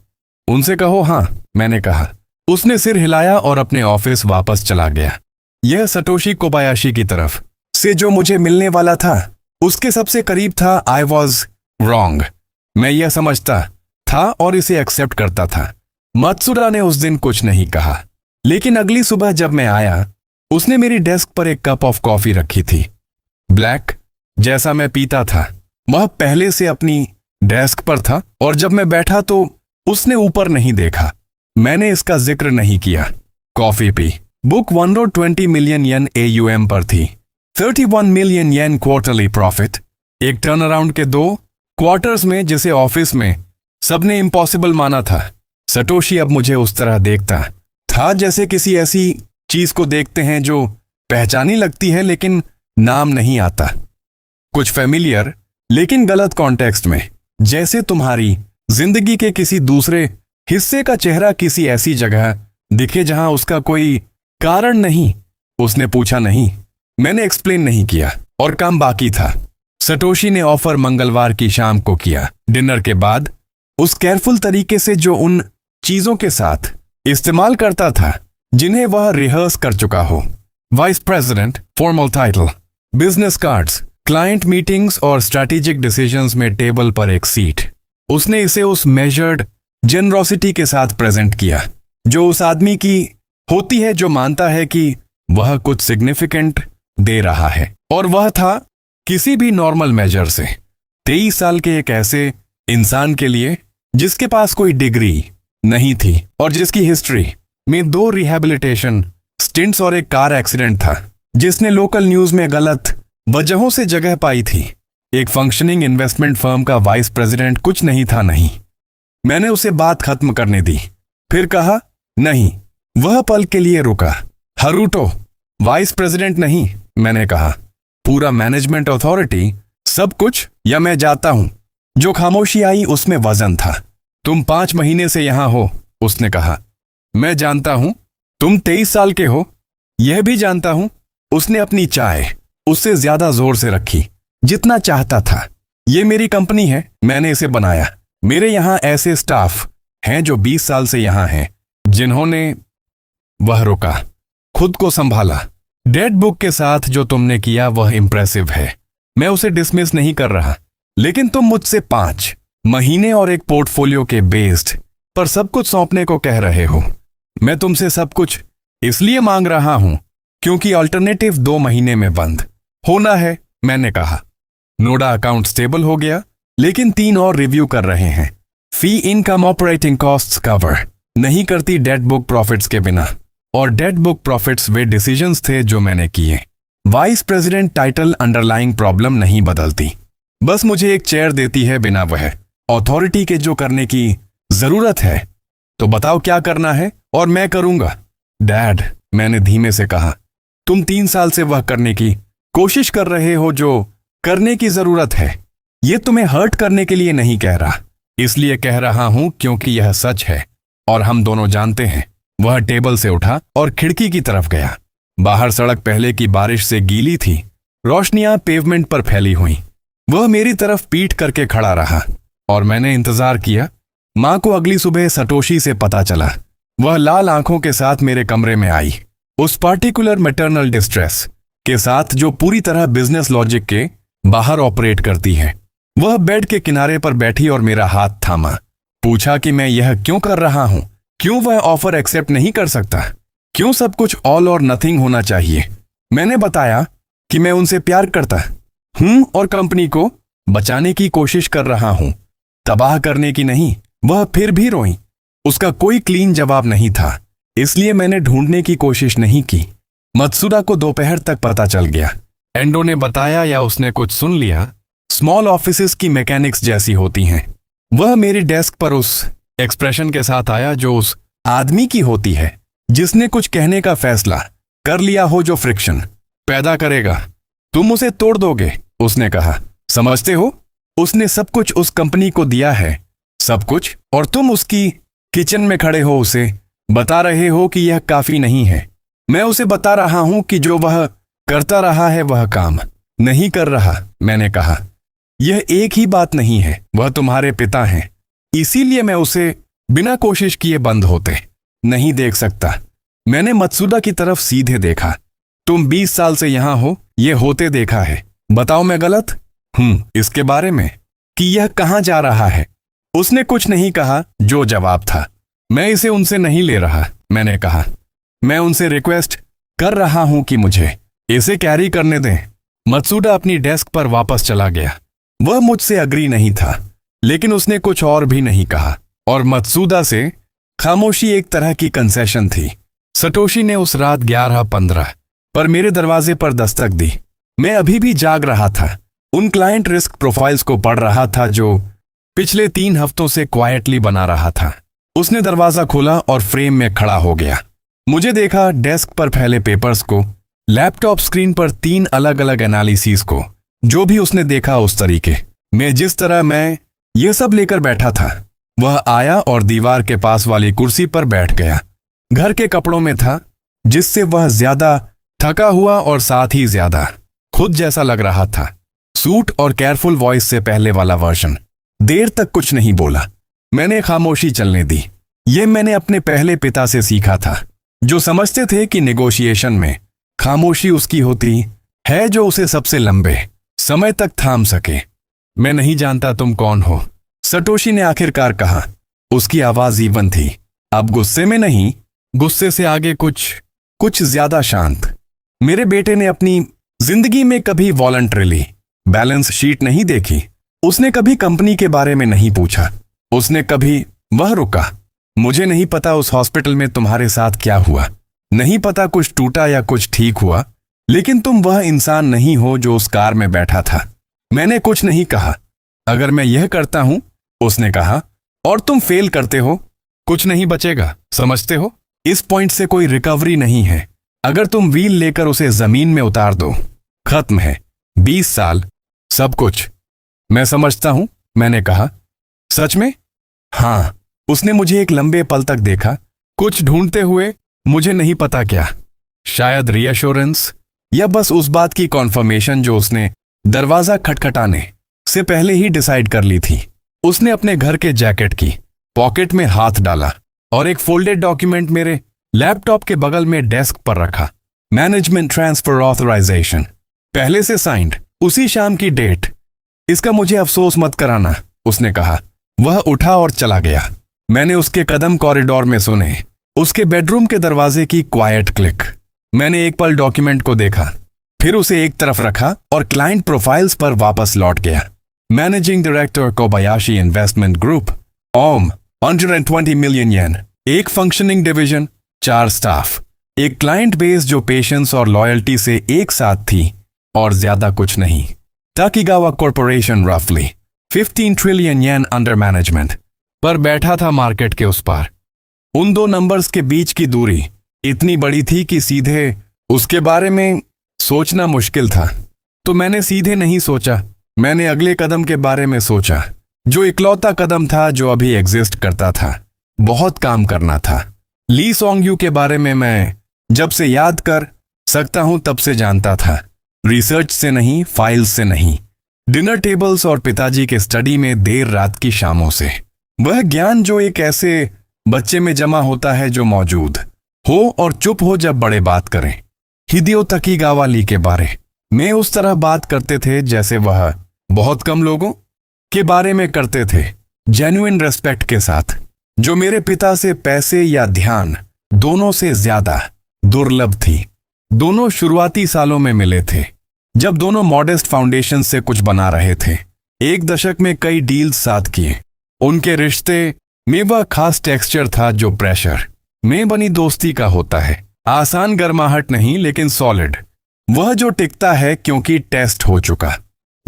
उनसे कहो हाँ, मैंने कहा। उसने सिर हिलाया और अपने ऑफिस वापस चला गया। यह सटोशी कोबायाशी की तरफ से जो मुझे मिलने वाला था, उसके सबसे करीब था। I was wrong. मैं यह समझता था और इसे एक्सेप्ट करता था। मत्सुरा ने उस दिन कुछ नहीं कहा, लेकिन अगली सुबह जब मैं आया, उसने मेरी डेस्क पर एक कप ऑफ कॉफी रखी थी। ब्लैक, जैसा मैं पीता था। वह पहले से अपनी डेस्क पर था और जब मैं बैठा तो उसने ऊपर नहीं देखा। मैंने इसका जिक्र नहीं किया। Coffee P. बुक 120 मिलियन येन AUM पर थी। 31 मिलियन येन क्वार्टरली प्रॉफिट। एक टर्न अराउंड के 2 क्वार्टर्स में, जिसे ऑफिस में सबने इम्पॉसिबल माना था। सटोशी अब मुझे उस तरह देखता था जैसे किसी ऐसी चीज को देखते हैं जो पहचानी लगती है लेकिन नाम नहीं आता। कुछ फेमिलियर लेकिन गलत कॉन्टेक्स्ट में, जैसे तुम्हारी जिंदगी के किसी दूसरे हिस्से का चेहरा किसी ऐसी जगह दिखे जहां उसका कोई कारण नहीं। उसने पूछा नहीं, मैंने एक्सप्लेन नहीं किया और काम बाकी था। सटोशी ने ऑफर मंगलवार की शाम को किया, डिनर के बाद, उस केयरफुल तरीके से जो उन चीजों के साथ इस्तेमाल करता था जिन्हें वह रिहर्स कर चुका हो। Vice president, formal title, business cards, client meetings और स्ट्रैटेजिक डिसीजंस में टेबल पर एक सीट। उसने इसे उस मेजर्ड जेनरोसिटी के साथ प्रेजेंट किया जो उस आदमी की होती है जो मानता है कि वह कुछ सिग्निफिकेंट दे रहा है, और वह था किसी भी नॉर्मल मेजर से 23 साल के एक ऐसे इंसान के लिए जिसके पास कोई डिग्री नहीं थी और जिसकी हिस्ट्री में 2 रिहैबिलिटेशन स्टिंट्स और एक कार एक्सीडेंट था, जिसने लोकल न्यूज में गलत वजहों से जगह पाई थी। एक फंक्शनिंग इन्वेस्टमेंट फर्म का वाइस प्रेसिडेंट कुछ नहीं था। नहीं। मैंने उसे बात खत्म करने दी, फिर कहा नहीं। वह पल के लिए रुका। हरूटो, वाइस प्रेसिडेंट नहीं, मैंने कहा। पूरा मैनेजमेंट अथॉरिटी, सब कुछ, या मैं जाता हूं। जो खामोशी आई उसमें वजन था। तुम 5 महीने से यहां हो, उसने कहा। मैं जानता हूं। तुम 23 साल के हो, यह भी जानता हूं। उसने अपनी चाय उससे ज्यादा जोर से रखी जितना चाहता था। यह मेरी कंपनी है, मैंने इसे बनाया। मेरे यहां ऐसे स्टाफ हैं जो 20 साल से यहां हैं, जिन्होंने, वह रुका, खुद को संभाला। डेड बुक के साथ जो तुमने किया वह इंप्रेसिव है, मैं उसे डिसमिस नहीं कर रहा, लेकिन तुम मुझसे 5 महीने और एक पोर्टफोलियो के बेस्ड पर सब कुछ सौंपने को कह रहे हो। मैं तुमसे सब कुछ इसलिए मांग रहा हूं क्योंकि अल्टरनेटिव 2 महीने में बंद होना है, मैंने कहा। नोडा अकाउंट स्टेबल हो गया, लेकिन 3 और रिव्यू कर रहे हैं। फी इनकम ऑपरेटिंग कॉस्ट्स कवर नहीं करती डेड बुक प्रॉफिट्स के बिना, और डेड बुक प्रॉफिट्स वे डिसीजंस थे जो मैंने किए। Vice president title underlying problem नहीं बदलती, बस मुझे एक चेयर देती है बिना वह अथॉरिटी के जो करने की जरूरत है। तो बताओ क्या करना है और मैं करूंगा। डैड, मैंने धीमे से कहा, तुम 3 साल से वह करने की कोशिश कर रहे हो जो करने की जरूरत है। यह तुम्हें हर्ट करने के लिए नहीं कह रहा, इसलिए कह रहा हूं क्योंकि यह सच है और हम दोनों जानते हैं। वह टेबल से उठा और खिड़की की तरफ गया। बाहर सड़क पहले की बारिश से गीली थी, रोशनियां पेवमेंट पर फैली हुई। वह मेरी तरफ पीठ करके खड़ा रहा और मैंने इंतजार किया। मां को अगली सुबह सटोशी से पता चला। वह लाल आंखों के साथ मेरे कमरे में आई, उस पार्टिकुलर मैटरनल डिस्ट्रेस के साथ जो पूरी तरह बिजनेस लॉजिक के बाहर ऑपरेट करती है। वह बेड के किनारे पर बैठी और मेरा हाथ थामा। पूछा कि मैं यह क्यों कर रहा हूं, क्यों वह ऑफर एक्सेप्ट नहीं कर सकता, क्यों सब कुछ ऑल और नथिंग होना चाहिए। मैंने बताया कि मैं उनसे प्यार करता हूं और कंपनी को बचाने की कोशिश कर रहा हूं। तबाह करने की नहीं। वह फिर भी रोई। उसका कोई क्लीन जवाब नहीं था, इसलिए मैंने ढूंढने की कोशिश नहीं की। मत्सुदा को दोपहर तक पता चल गया। एंडो ने बताया या उसने कुछ सुन लिया, स्मॉल ऑफिसेस की मैकेनिक्स जैसी होती हैं। वह मेरी डेस्क पर उस एक्सप्रेशन के साथ आया जो उस आदमी की होती है जिसने कुछ कहने का फैसला कर लिया हो जो फ्रिक्शन पैदा करेगा। तुम उसे तोड़ दोगे, उसने कहा। समझते हो, उसने सब कुछ उस कंपनी को दिया है, सब कुछ, और तुम उसकी किचन में खड़े हो, उसे बता रहे हो कि यह काफी नहीं है। मैं उसे बता रहा हूं कि जो वह करता रहा है वह काम नहीं कर रहा। मैंने कहा, यह एक ही बात नहीं है, वह तुम्हारे पिता हैं, इसीलिए मैं उसे बिना कोशिश किए बंद होते नहीं देख सकता। मैंने मत्सुदा की तरफ सीधे देखा। तुम 20 साल से यहां हो, यह होते देखा है। बताओ मैं गलत? इसके बारे में कि यह कहां जा रहा है। उसने कुछ नहीं कहा, जो जवाब था। मैं इसे उनसे नहीं ले रहा, मैंने कहा। मैं उनसे रिक्वेस्ट कर रहा हूं कि मुझे इसे कैरी करने दें। मत्सुदा अपनी डेस्क पर वापस चला गया। वह मुझसे अग्री नहीं था, लेकिन उसने कुछ और भी नहीं कहा, और मत्सुदा से खामोशी एक तरह की कंसेशन थी। सटोशी ने उस रात 11:15 पर मेरे दरवाजे पर दस्तक दी। मैं अभी भी जाग रहा था, उन क्लाइंट रिस्क प्रोफाइल्स को पढ़ रहा था जो पिछले 3 हफ्तों से क्वाइटली बना रहा था। उसने दरवाजा खोला और फ्रेम में खड़ा हो गया। मुझे देखा, डेस्क पर फैले पेपर्स को, लैपटॉप स्क्रीन पर 3 अलग अलग एनालिसिस को, जो भी उसने देखा उस तरीके में जिस तरह मैं ये सब लेकर बैठा था। वह आया और दीवार के पास वाली कुर्सी पर बैठ गया। घर के कपड़ों में था, जिससे वह ज्यादा थका हुआ और साथ ही ज्यादा खुद जैसा लग रहा था। सूट और केयरफुल वॉइस से पहले वाला वर्जन। देर तक कुछ नहीं बोला। मैंने खामोशी चलने दी। ये मैंने अपने पहले पिता से सीखा था, जो समझते थे कि नेगोशिएशन में खामोशी उसकी होती है जो उसे सबसे लंबे समय तक थाम सके। मैं नहीं जानता तुम कौन हो, सटोशी ने आखिरकार कहा। उसकी आवाज इवन थी, अब गुस्से में नहीं, गुस्से से आगे कुछ ज्यादा शांत। मेरे बेटे ने अपनी जिंदगी में कभी वॉलंटरीली बैलेंस शीट नहीं देखी। उसने कभी कंपनी के बारे में नहीं पूछा। उसने कभी वह रुका। मुझे नहीं पता उस हॉस्पिटल में तुम्हारे साथ क्या हुआ, नहीं पता कुछ टूटा या कुछ ठीक हुआ, लेकिन तुम वह इंसान नहीं हो जो उस कार में बैठा था। मैंने कुछ नहीं कहा। अगर मैं यह करता हूं, उसने कहा, और तुम फेल करते हो, कुछ नहीं बचेगा, समझते हो? इस पॉइंट से कोई रिकवरी नहीं है। अगर तुम व्हील लेकर उसे जमीन में उतार दो, खत्म है। 20 साल, सब कुछ। मैं समझता हूं, मैंने कहा। सच में? हाँ। उसने मुझे एक लंबे पल तक देखा, कुछ ढूंढते हुए, मुझे नहीं पता क्या। शायद रीअश्योरेंस या बस उस बात की कॉन्फर्मेशन जो उसने दरवाजा खटखटाने से पहले ही डिसाइड कर ली थी। उसने अपने घर के जैकेट की पॉकेट में हाथ डाला और एक फोल्डेड डॉक्यूमेंट मेरे लैपटॉप के बगल में डेस्क पर रखा। मैनेजमेंट ट्रांसफर ऑथराइजेशन, पहले से साइंड, उसी शाम की डेट। इसका मुझे अफसोस मत कराना, उसने कहा। वह उठा और चला गया। मैंने उसके कदम कॉरिडोर में सुने, उसके बेडरूम के दरवाजे की क्वाइट क्लिक। मैंने एक पल डॉक्यूमेंट को देखा, फिर उसे एक तरफ रखा और क्लाइंट प्रोफाइल्स पर वापस लौट गया। Managing director Kobayashi investment group, ओम, 120 मिलियन येन, एक फंक्शनिंग डिवीजन, 4 स्टाफ, एक क्लाइंट बेस जो पेशेंस और लॉयल्टी से एक साथ थी और ज्यादा कुछ नहीं। ताकीगावा कॉर्पोरेशन रफली 15 ट्रिलियन येन अंडर मैनेजमेंट पर बैठा था मार्केट के उस पार। उन 2 नंबर्स के बीच की दूरी इतनी बड़ी थी कि सीधे उसके बारे में सोचना मुश्किल था। तो मैंने सीधे नहीं सोचा, मैंने अगले कदम के बारे में सोचा, जो इकलौता कदम था जो अभी एग्जिस्ट करता था। बहुत काम करना था। ली सॉन्ग यू के बारे में मैं जब से याद कर सकता हूं तब से जानता था। रिसर्च से नहीं, फाइल्स से नहीं, डिनर टेबल्स और पिताजी के स्टडी में देर रात की शामों से। वह ज्ञान जो एक ऐसे बच्चे में जमा होता है जो मौजूद हो और चुप हो जब बड़े बात करें। हिदेयो ताकीगावा ली के बारे में उस तरह बात करते थे जैसे वह बहुत कम लोगों के बारे में करते थे, जेन्युइन रेस्पेक्ट के साथ, जो मेरे पिता से पैसे या ध्यान दोनों से ज्यादा दुर्लभ थी। दोनों शुरुआती सालों में मिले थे, जब दोनों मॉडेस्ट फाउंडेशन से कुछ बना रहे थे। 1 दशक में कई डील्स साथ किए, उनके रिश्ते में वह खास टेक्सचर था जो प्रेशर में बनी दोस्ती का होता है। आसान गर्माहट नहीं, लेकिन सॉलिड। वह जो टिकता है क्योंकि टेस्ट हो चुका।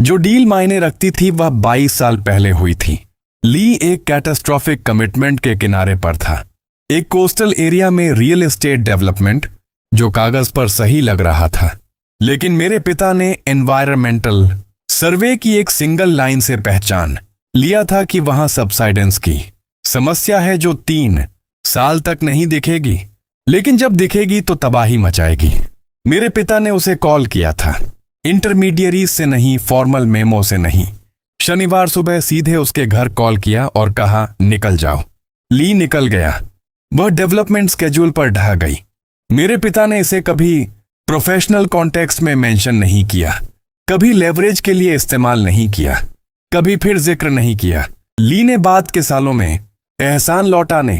जो डील मायने रखती थी वह 22 साल पहले हुई थी। ली एक कैटास्ट्रॉफिक कमिटमेंट के किनारे पर था। एक कोस्टल एरिया में रियल एस्टेट डेवलपमेंट जो कागज पर सही लग रहा था, लेकिन मेरे पिता ने एनवायरमेंटल सर्वे की एक सिंगल लाइन से पहचान लिया था कि वहां सबसाइडेंस की समस्या है जो 3 साल तक नहीं दिखेगी, लेकिन जब दिखेगी तो तबाही मचाएगी। मेरे पिता ने उसे कॉल किया था, इंटरमीडियरी से नहीं, फॉर्मल मेमो से नहीं। शनिवार सुबह सीधे उसके घर कॉल किया और कहा, निकल जाओ। ली निकल गया। वह डेवलपमेंट स्केड्यूल पर ढह गई। मेरे पिता ने इसे कभी प्रोफेशनल कॉन्टेक्स्ट में मेंशन नहीं किया, कभी लेवरेज के लिए इस्तेमाल नहीं किया, कभी फिर जिक्र नहीं किया। ली ने बाद के सालों में एहसान लौटाने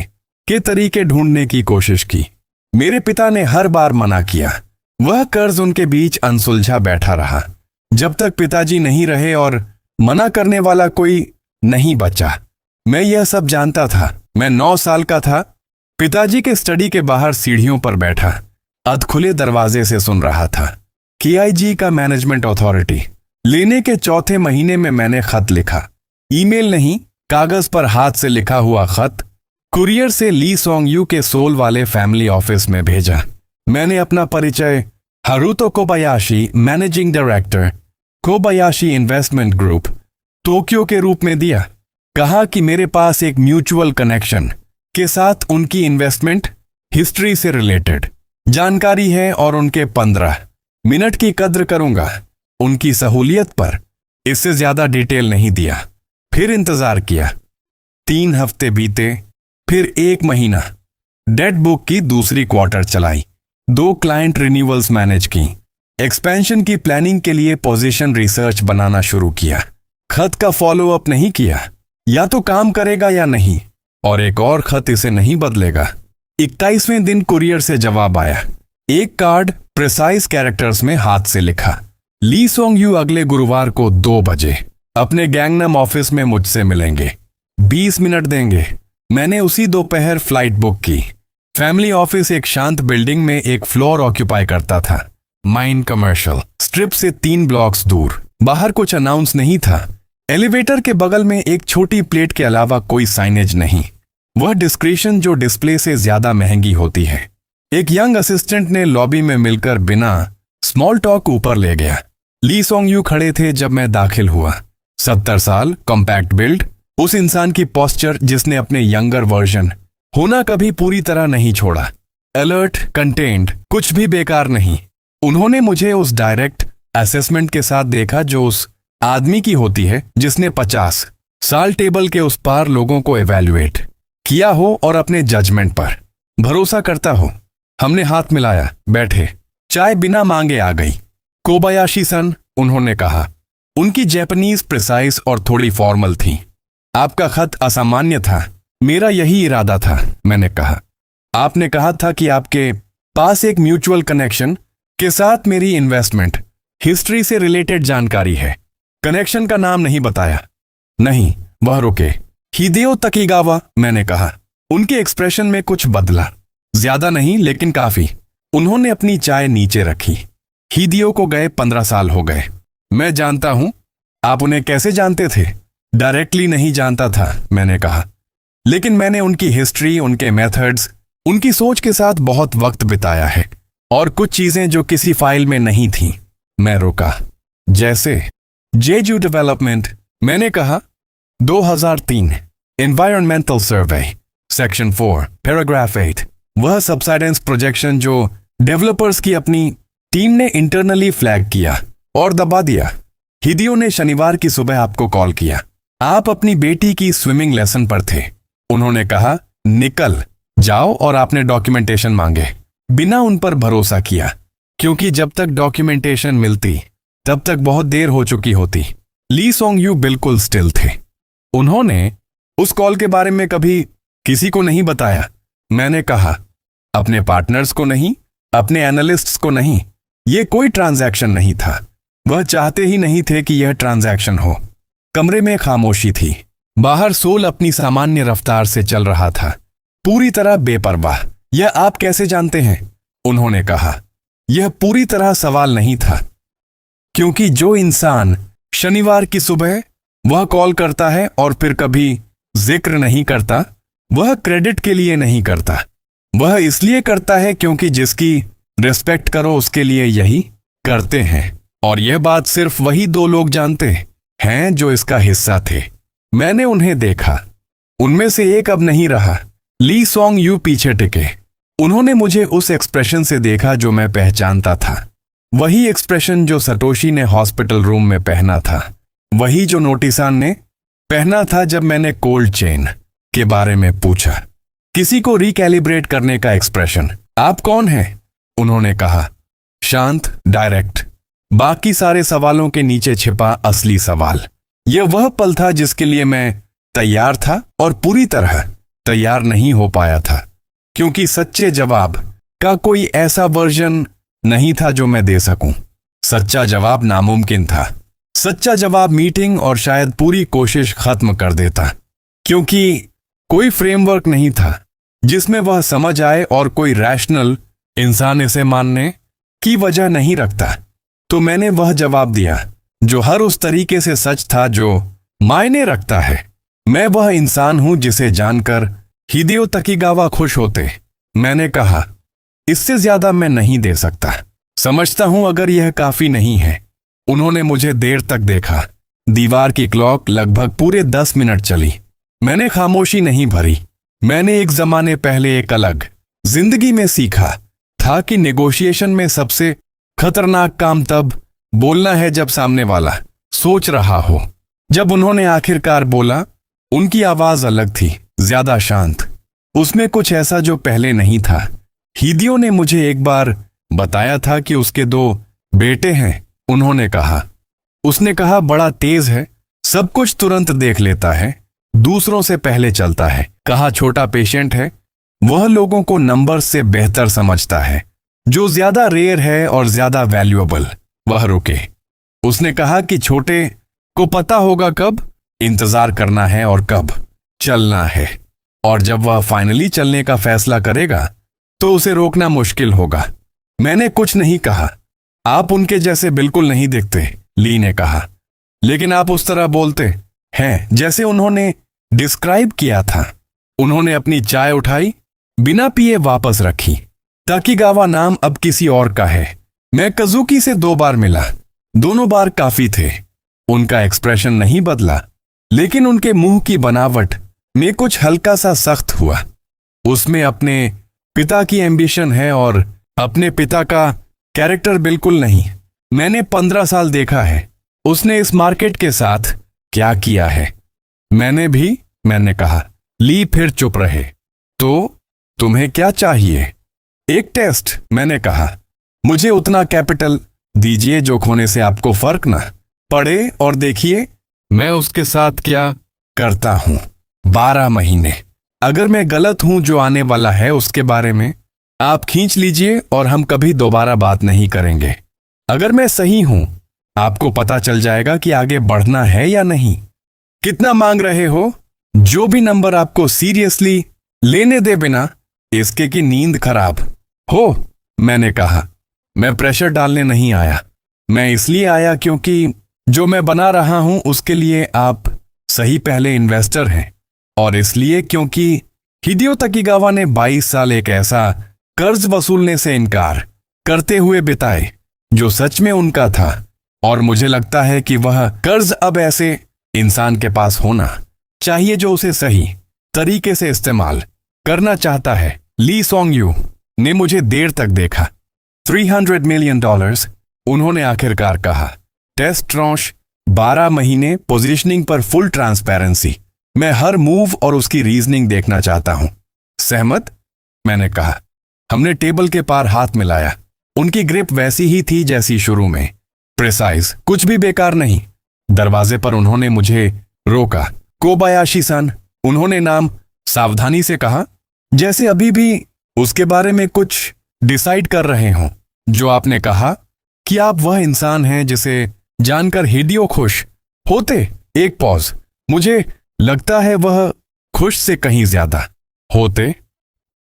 के तरीके ढूंढने की कोशिश की। मेरे पिता ने हर बार मना किया। वह कर्ज उनके बीच अनसुलझा बैठा रहा जब तक पिताजी नहीं रहे और मना करने वाला कोई नहीं बचा। मैं यह सब जानता था। मैं 9 साल का था। पिताजी के स्टडी के बाहर सीढ़ियों पर बैठा अधखुले दरवाजे से सुन रहा था। KIG का मैनेजमेंट अथॉरिटी लेने के चौथे महीने में मैंने खत लिखा। ईमेल नहीं, कागज पर हाथ से लिखा हुआ खत कुरियर से ली सोंग यू के सोल वाले फैमिली ऑफिस में भेजा। मैंने अपना परिचय Haruto Kobayashi, managing director, Kobayashi investment group, Tokyo के रूप में दिया। कहा कि मेरे पास एक म्यूचुअल कनेक्शन के साथ उनकी इन्वेस्टमेंट हिस्ट्री से रिलेटेड जानकारी है और उनके 15 मिनट की कद्र करूंगा। उनकी सहूलियत पर इससे ज्यादा डिटेल नहीं दिया। फिर इंतजार किया। 3 हफ्ते बीते, फिर 1 महीना। डेट बुक की दूसरी क्वार्टर चलाई। 2 क्लाइंट रिन्यूअल्स मैनेज की। एक्सपेंशन की प्लानिंग के लिए पोजीशन रिसर्च बनाना शुरू किया। खत का फॉलो अप नहीं किया। या तो काम करेगा या नहीं, और एक और खत इसे नहीं बदलेगा। 21वें दिन कुरियर से जवाब आया। एक कार्ड प्रिसाइज कैरेक्टर्स में हाथ से लिखा, ली सोंग यू अगले गुरुवार को 2 बजे अपने गैंगनम ऑफिस में मुझसे मिलेंगे। 20 मिनट देंगे। मैंने उसी दोपहर फ्लाइट बुक की। फैमिली ऑफिस एक शांत बिल्डिंग में एक फ्लोर ऑक्यूपाई करता था, माइन कमर्शियल स्ट्रिप से 3 ब्लॉक्स दूर। बाहर कुछ अनाउंस नहीं था। एलिवेटर के बगल में एक छोटी प्लेट के अलावा कोई साइनेज नहीं। वह डिस्क्रिप्शन जो डिस्प्ले से ज्यादा महंगी होती है। एक यंग असिस्टेंट ने लॉबी में मिलकर बिना स्मॉल टॉक ऊपर ले गया। ली सोंग यू खड़े थे जब मैं दाखिल हुआ। 70 साल, कॉम्पैक्ट बिल्ड, उस इंसान की पोस्चर जिसने अपने यंगर वर्जन होना कभी पूरी तरह नहीं छोड़ा। अलर्ट, कंटेंट, कुछ भी बेकार नहीं। उन्होंने मुझे उस डायरेक्ट असेसमेंट के साथ देखा जो उस आदमी की होती है जिसने 50 साल टेबल के उस पार लोगों को एवेल्युएट किया हो और अपने जजमेंट पर भरोसा करता हो। हमने हाथ मिलाया, बैठे। चाय बिना मांगे आ गई। कोबायाशी सन, उन्होंने कहा। उनकी जापानीज प्रिसाइज और थोड़ी फॉर्मल थी। आपका खत असामान्य था। मेरा यही इरादा था, मैंने कहा। आपने कहा था कि आपके पास एक म्यूचुअल कनेक्शन के साथ मेरी इन्वेस्टमेंट हिस्ट्री से रिलेटेड जानकारी है। कनेक्शन का नाम नहीं बताया। नहीं, वह रुके। हिदेओ तकीगावा, मैंने कहा। उनके एक्सप्रेशन में कुछ बदला। ज्यादा नहीं, लेकिन काफी। उन्होंने अपनी चाय नीचे रखी। हिदेओ को गए 15 साल हो गए। मैं जानता हूं। आप उन्हें कैसे जानते थे? डायरेक्टली नहीं जानता था, मैंने कहा। लेकिन मैंने उनकी हिस्ट्री, उनके मेथड्स, उनकी सोच के साथ बहुत वक्त बिताया है। और कुछ चीजें जो किसी फाइल में नहीं थीं। मैं रुका। जैसे जेजू डेवलपमेंट, मैंने कहा। 2003 एनवायरमेंटल सर्वे, सेक्शन 4, पैराग्राफ 8। वह सबसाइडेंस प्रोजेक्शन जो डेवलपर्स की अपनी टीम ने इंटरनली फ्लैग किया और दबा दिया। हिदेओ ने शनिवार की सुबह आपको कॉल किया। आप अपनी बेटी की स्विमिंग लेसन पर थे। उन्होंने कहा, निकल जाओ, और आपने डॉक्यूमेंटेशन मांगे। बिना उन पर भरोसा किया, क्योंकि जब तक डॉक्यूमेंटेशन मिलती तब तक बहुत देर हो चुकी होती। ली सोंग यू बिल्कुल स्टिल थे। उन्होंने उस कॉल के बारे में कभी किसी को नहीं बताया। मैंने कहा, अपने पार्टनर्स को नहीं, अपने एनालिस्ट्स को नहीं। यह कोई ट्रांजैक्शन नहीं था। वह चाहते ही नहीं थे कि यह ट्रांजैक्शन हो। कमरे में खामोशी थी। बाहर सोल अपनी सामान्य रफ्तार से चल रहा था, पूरी तरह बेपरवाह। यह आप कैसे जानते हैं? उन्होंने कहा। यह पूरी तरह सवाल नहीं था, क्योंकि जो इंसान शनिवार की सुबह वह कॉल करता है और फिर कभी जिक्र नहीं करता, वह क्रेडिट के लिए नहीं करता, वह इसलिए करता है क्योंकि जिसकी रिस्पेक्ट करो उसके लिए यही करते हैं। और यह बात सिर्फ वही 2 लोग जानते हैं जो इसका हिस्सा थे। मैंने उन्हें देखा, उनमें से एक अब नहीं रहा। ली सॉन्ग यू पीछे टिके। उन्होंने मुझे उस एक्सप्रेशन से देखा जो मैं पहचानता था, वही एक्सप्रेशन जो सतोशी ने हॉस्पिटल रूम में पहना था, वही जो नोटिसान ने पहना था जब मैंने कोल्ड चेन के बारे में पूछा। किसी को रिकैलिब्रेट करने का एक्सप्रेशन। आप कौन हैं? उन्होंने कहा, शांत, डायरेक्ट, बाकी सारे सवालों के नीचे छिपा असली सवाल। यह वह पल था जिसके लिए मैं तैयार था और पूरी तरह तैयार नहीं हो पाया था, क्योंकि सच्चे जवाब का कोई ऐसा वर्जन नहीं था जो मैं दे सकूं। सच्चा जवाब नामुमकिन था। सच्चा जवाब मीटिंग और शायद पूरी कोशिश खत्म कर देता, क्योंकि कोई फ्रेमवर्क नहीं था जिसमें वह समझ आए और कोई रैशनल इंसान इसे मानने की वजह नहीं रखता। तो मैंने वह जवाब दिया जो हर उस तरीके से सच था जो मायने रखता है। मैं वह इंसान हूं जिसे जानकर हिदेयो तकीगावा खुश होते। मैंने कहा, इससे ज्यादा मैं नहीं दे सकता। समझता हूं अगर यह काफी नहीं है। उन्होंने मुझे देर तक देखा। दीवार की क्लॉक लगभग पूरे 10 मिनट चली। मैंने खामोशी नहीं भरी। मैंने एक जमाने पहले एक अलग जिंदगी में सीखा था कि नेगोशिएशन में सबसे खतरनाक काम तब बोलना है जब सामने वाला सोच रहा हो। जब उन्होंने आखिरकार बोला, उनकी आवाज अलग थी, ज्यादा शांत। उसमें कुछ ऐसा जो पहले नहीं था। हिदेयो ने मुझे एक बार बताया था कि उसके 2 बेटे हैं। उन्होंने कहा, उसने कहा, बड़ा तेज है, सब कुछ तुरंत देख लेता है, दूसरों से पहले चलता है। कहा, छोटा पेशेंट है, वह लोगों को नंबर से बेहतर समझता है, जो ज्यादा रेयर है और ज्यादा वैल्यूएबल। वह रुके। उसने कहा कि छोटे को पता होगा कब इंतजार करना है और कब चलना है, और जब वह फाइनली चलने का फैसला करेगा तो उसे रोकना मुश्किल होगा। मैंने कुछ नहीं कहा। आप उनके जैसे बिल्कुल नहीं दिखते, ली ने कहा, लेकिन आप उस तरह बोलते हैं जैसे उन्होंने डिस्क्राइब किया था। उन्होंने अपनी चाय उठाई, बिना पिए वापस रखी। ताकीगावा नाम अब किसी और का है। मैं कजुकी से 2 बार मिला, दोनों बार काफी थे। उनका एक्सप्रेशन नहीं बदला, लेकिन उनके मुंह की बनावट में कुछ हल्का सा सख्त हुआ। उसमें अपने पिता की एम्बिशन है और अपने पिता का कैरेक्टर बिल्कुल नहीं। मैंने 15 साल देखा है उसने इस मार्केट के साथ क्या किया है। मैंने कहा। ली फिर चुप रहे। तो तुम्हें क्या चाहिए? एक टेस्ट, मैंने कहा। मुझे उतना कैपिटल दीजिए जो खोने से आपको फर्क ना पड़े, और देखिए मैं उसके साथ क्या करता हूं। 12 महीने। अगर मैं गलत हूं जो आने वाला है उसके बारे में आप खींच लीजिए और हम कभी दोबारा बात नहीं करेंगे। अगर मैं सही हूं आपको पता चल जाएगा कि आगे बढ़ना है या नहीं। कितना मांग रहे हो? जो भी नंबर आपको सीरियसली लेने दे, बिना इसके कि नींद खराब हो। मैंने कहा, मैं प्रेशर डालने नहीं आया। मैं इसलिए आया क्योंकि जो मैं बना रहा हूं उसके लिए आप सही पहले इन्वेस्टर हैं, और इसलिए क्योंकि हिदेयो तकीगावा ने 22 साल एक ऐसा कर्ज वसूलने से इनकार करते हुए बिताए जो सच में उनका था, और मुझे लगता है कि वह कर्ज अब ऐसे इंसान के पास होना चाहिए जो उसे सही तरीके से इस्तेमाल करना चाहता है। ली सॉन्ग यू ने मुझे देर तक देखा। $300 मिलियन, उन्होंने आखिरकार कहा। टेस्ट ट्रॉन्श, 12 महीने, पोजीशनिंग पर फुल ट्रांसपेरेंसी। मैं हर मूव और उसकी रीजनिंग देखना चाहता हूं। सहमत? मैंने कहा। हमने टेबल के पार हाथ मिलाया। उनकी ग्रिप वैसी ही थी जैसी शुरू में, प्रिसाइज, कुछ भी बेकार नहीं। दरवाजे पर उन्होंने मुझे रोका। कोबायाशी-सान, उन्होंने नाम सावधानी से कहा, जैसे अभी भी उसके बारे में कुछ डिसाइड कर रहे हों। जो आपने कहा कि आप वह इंसान हैं जिसे जानकर हिदेयो खुश होते। एक पॉज। मुझे लगता है वह खुश से कहीं ज्यादा होते।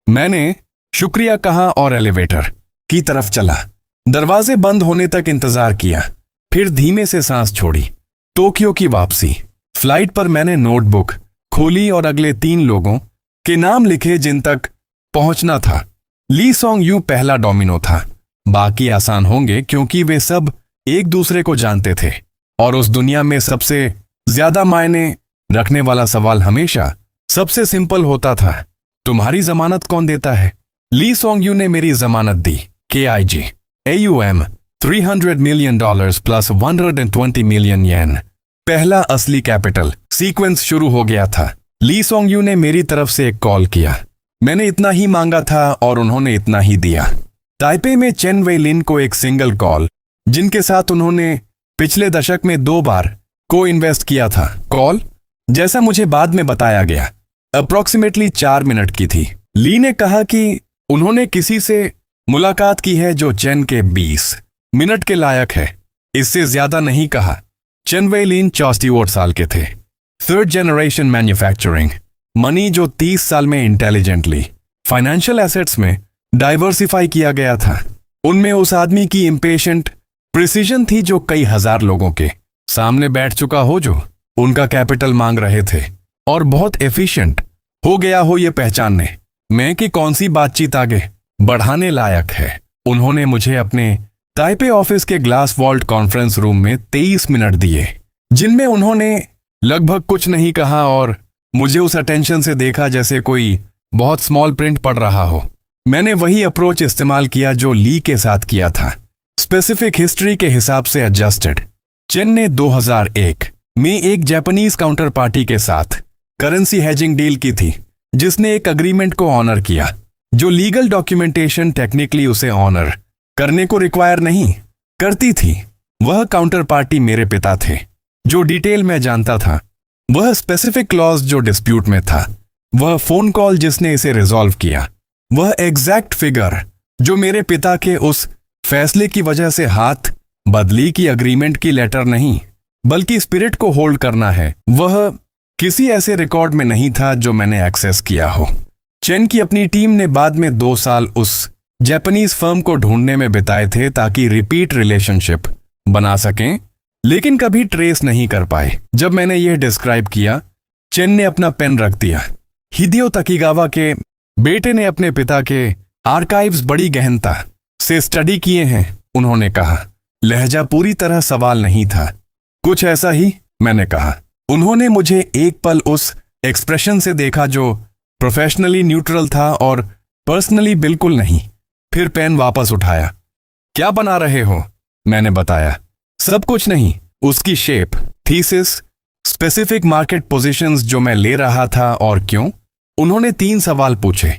मैंने शुक्रिया कहा और एलिवेटर की तरफ चला। दरवाजे बंद होने तक इंतजार किया, फिर धीमे से सांस छोड़ी। टोक्यो की वापसी। फ्लाइट पर मैंने नोटबुक खोली और अगले 3 लोगों के नाम लिखे जिन तक पहुंचना था। ली सॉन्ग यू पहला डोमिनो था। बाकी आसान होंगे क्योंकि वे सब एक दूसरे को जानते थे। और उस दुनिया में सबसे ज्यादा मायने रखने वाला सवाल हमेशा सबसे सिंपल होता था, तुम्हारी जमानत कौन देता है? ली सॉन्ग यू ने मेरी जमानत दी। KIG AUM $300 million plus 120 million येन। पहला असली कैपिटल सीक्वेंस शुरू हो गया था। ली सॉन्ग यू ने मेरी तरफ से एक कॉल किया। मैंने इतना ही मांगा था और उन्होंने इतना ही दिया। ताइपे में चेन वेई लिन को एक सिंगल कॉल, जिनके साथ उन्होंने पिछले दशक में 2 बार को इन्वेस्ट किया था। कॉल, जैसा मुझे बाद में बताया गया, अप्रोक्सीमेटली 4 मिनट की थी। ली ने कहा कि उन्होंने किसी से मुलाकात की है जो चेन के 20 मिनट के लायक है। इससे ज्यादा नहीं कहा। चेन वेई लिन 64 साल के थे। 3rd जनरेशन मैन्युफैक्चरिंग मनी जो 30 साल में इंटेलिजेंटली फाइनेंशियल एसेट्स में डाइवर्सिफाई किया गया था। उनमें उस आदमी की इम्पेशेंट प्रिसीजन थी जो कई हजार लोगों के सामने बैठ चुका हो, जो उनका कैपिटल मांग रहे थे, और बहुत एफिशिएंट हो गया हो ये पहचानने में कि कौन सी बातचीत आगे बढ़ाने लायक है। उन्होंने मुझे अपने ताइपे ऑफिस के ग्लास वॉल्ट कॉन्फ्रेंस रूम में 23 मिनट दिए, जिनमें उन्होंने लगभग कुछ नहीं कहा और मुझे उस अटेंशन से देखा जैसे कोई बहुत स्मॉल प्रिंट पढ़ रहा हो। मैंने वही अप्रोच इस्तेमाल किया जो ली के साथ किया था, स्पेसिफिक हिस्ट्री के हिसाब से एडजस्टेड। चेन ने 2001 में एक जापानीज काउंटर पार्टी के साथ करेंसी हेजिंग डील की थी, जिसने एक अग्रीमेंट को ऑनर किया जो लीगल डॉक्यूमेंटेशन टेक्निकली उसे ऑनर करने को रिक्वायर नहीं करती थी। वह काउंटर पार्टी मेरे पिता थे, जो डिटेल में जानता था। वह स्पेसिफिक क्लॉज जो डिस्प्यूट में था, वह फोन कॉल जिसने इसे रिजॉल्व किया, वह एग्जैक्ट फिगर जो मेरे पिता के उस फैसले की वजह से हाथ बदली की अग्रीमेंट की लेटर नहीं बल्कि स्पिरिट को होल्ड करना है, वह किसी ऐसे रिकॉर्ड में नहीं था जो मैंने एक्सेस किया हो। चेन की अपनी टीम ने बाद में 2 साल उस जापानीज फर्म को ढूंढने में बिताए थे ताकि रिपीट रिलेशनशिप बना सकें, लेकिन कभी ट्रेस नहीं कर पाए। जब मैंने यह डिस्क्राइब किया, चेन ने अपना पेन रख दिया। हिदेयो तकीगावा के बेटे ने अपने पिता के आर्काइव्स बड़ी गहनता से स्टडी किए हैं, उन्होंने कहा। लहजा पूरी तरह सवाल नहीं था। कुछ ऐसा ही, मैंने कहा। उन्होंने मुझे एक पल उस एक्सप्रेशन से देखा जो प्रोफेशनली न्यूट्रल था और पर्सनली बिल्कुल नहीं। फिर पेन वापस उठाया। क्या बना रहे हो? मैंने बताया। सब कुछ नहीं। उसकी shape, thesis, specific market positions जो मैं ले रहा था और क्यों। उन्होंने 3 सवाल पूछे,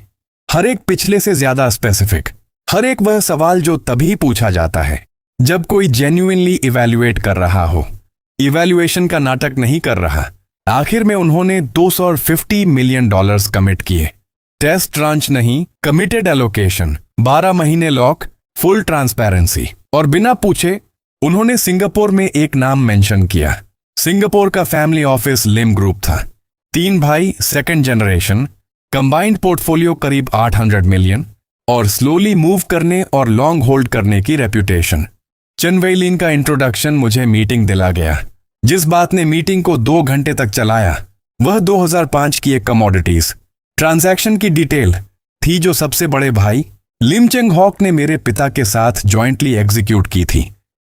हर एक पिछले से ज्यादा स्पेसिफिक। हर एक वह सवाल जो तभी पूछा जाता है जब कोई जेन्युइनली इवैल्यूएट कर रहा हो, इवैल्यूएशन का नाटक नहीं कर रहा। आखिर में उन्होंने $250 मिलियन कमिट किए। टेस्ट ट्रांच नहीं, कमिटेड एलोकेशन, 12 महीने लॉक, फुल ट्रांसपेरेंसी। और बिना पूछे उन्होंने सिंगापुर में एक नाम मेंशन किया। सिंगापुर का फैमिली ऑफिस लिम ग्रुप था। 3 भाई, 2nd जनरेशन, कंबाइंड पोर्टफोलियो करीब 800 मिलियन और स्लोली मूव करने और लॉन्ग होल्ड करने की रेप्यूटेशन। चेन वेई लिन का इंट्रोडक्शन मुझे मीटिंग दिला गया। जिस बात ने मीटिंग को 2 घंटे तक चलाया वह 2005 की एक कमोडिटीज ट्रांजैक्शन की डिटेल थी जो सबसे बड़े भाई लिम चेंग हॉक ने मेरे पिता के साथ जॉइंटली एग्जीक्यूट की थी,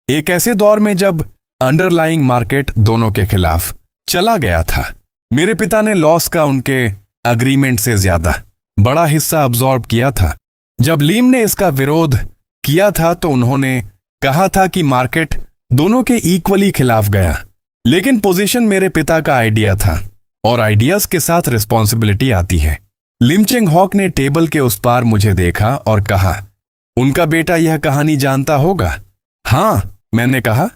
एक ऐसे दौर में जब अंडरलाइंग मार्केट दोनों के खिलाफ चला गया था। मेरे पिता ने लॉस का उनके अग्रीमेंट से ज्यादा बड़ा हिस्सा अब्सॉर्ब किया था। जब लीम ने इसका विरोध किया था तो उन्होंने कहा था कि मार्केट दोनों के इक्वली खिलाफ गया, लेकिन पोजीशन मेरे पिता का आइडिया था और आइडियाज के साथ रिस्पॉन्सिबिलिटी आती है। लिम चेंग हॉक ने टेबल के उस पार मुझे देखा और कहा, उनका बेटा यह कहानी जानता होगा। हाँ, मैंने कहा।